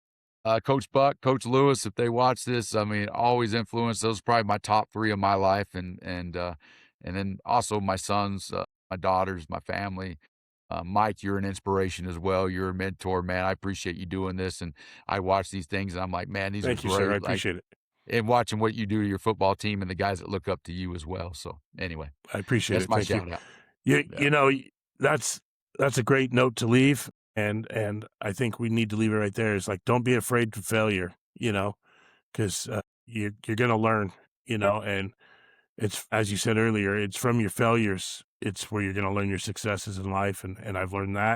Coach Buck, Coach Lewis, if they watch this. I mean, always influenced. Those are probably my top three of my life, and then also my sons, my daughters, my family. Mike, you're an inspiration as well. You're a mentor, man. I appreciate you doing this, and I watch these things, and I'm like, man, these are Thank you, sir. I great. Like, appreciate it. and watching what you do to your football team and the guys that look up to you as well. So, anyway, I appreciate that's it. my Thank you. shout out. You Yeah. you know, that's that's a great note to leave, and I think we need to leave it right there. It's like, don't be afraid to failure, 'cause, you're gonna learn, and it's as you said earlier, it's from your failures, it's where you're gonna learn your successes in life, and I've learned that,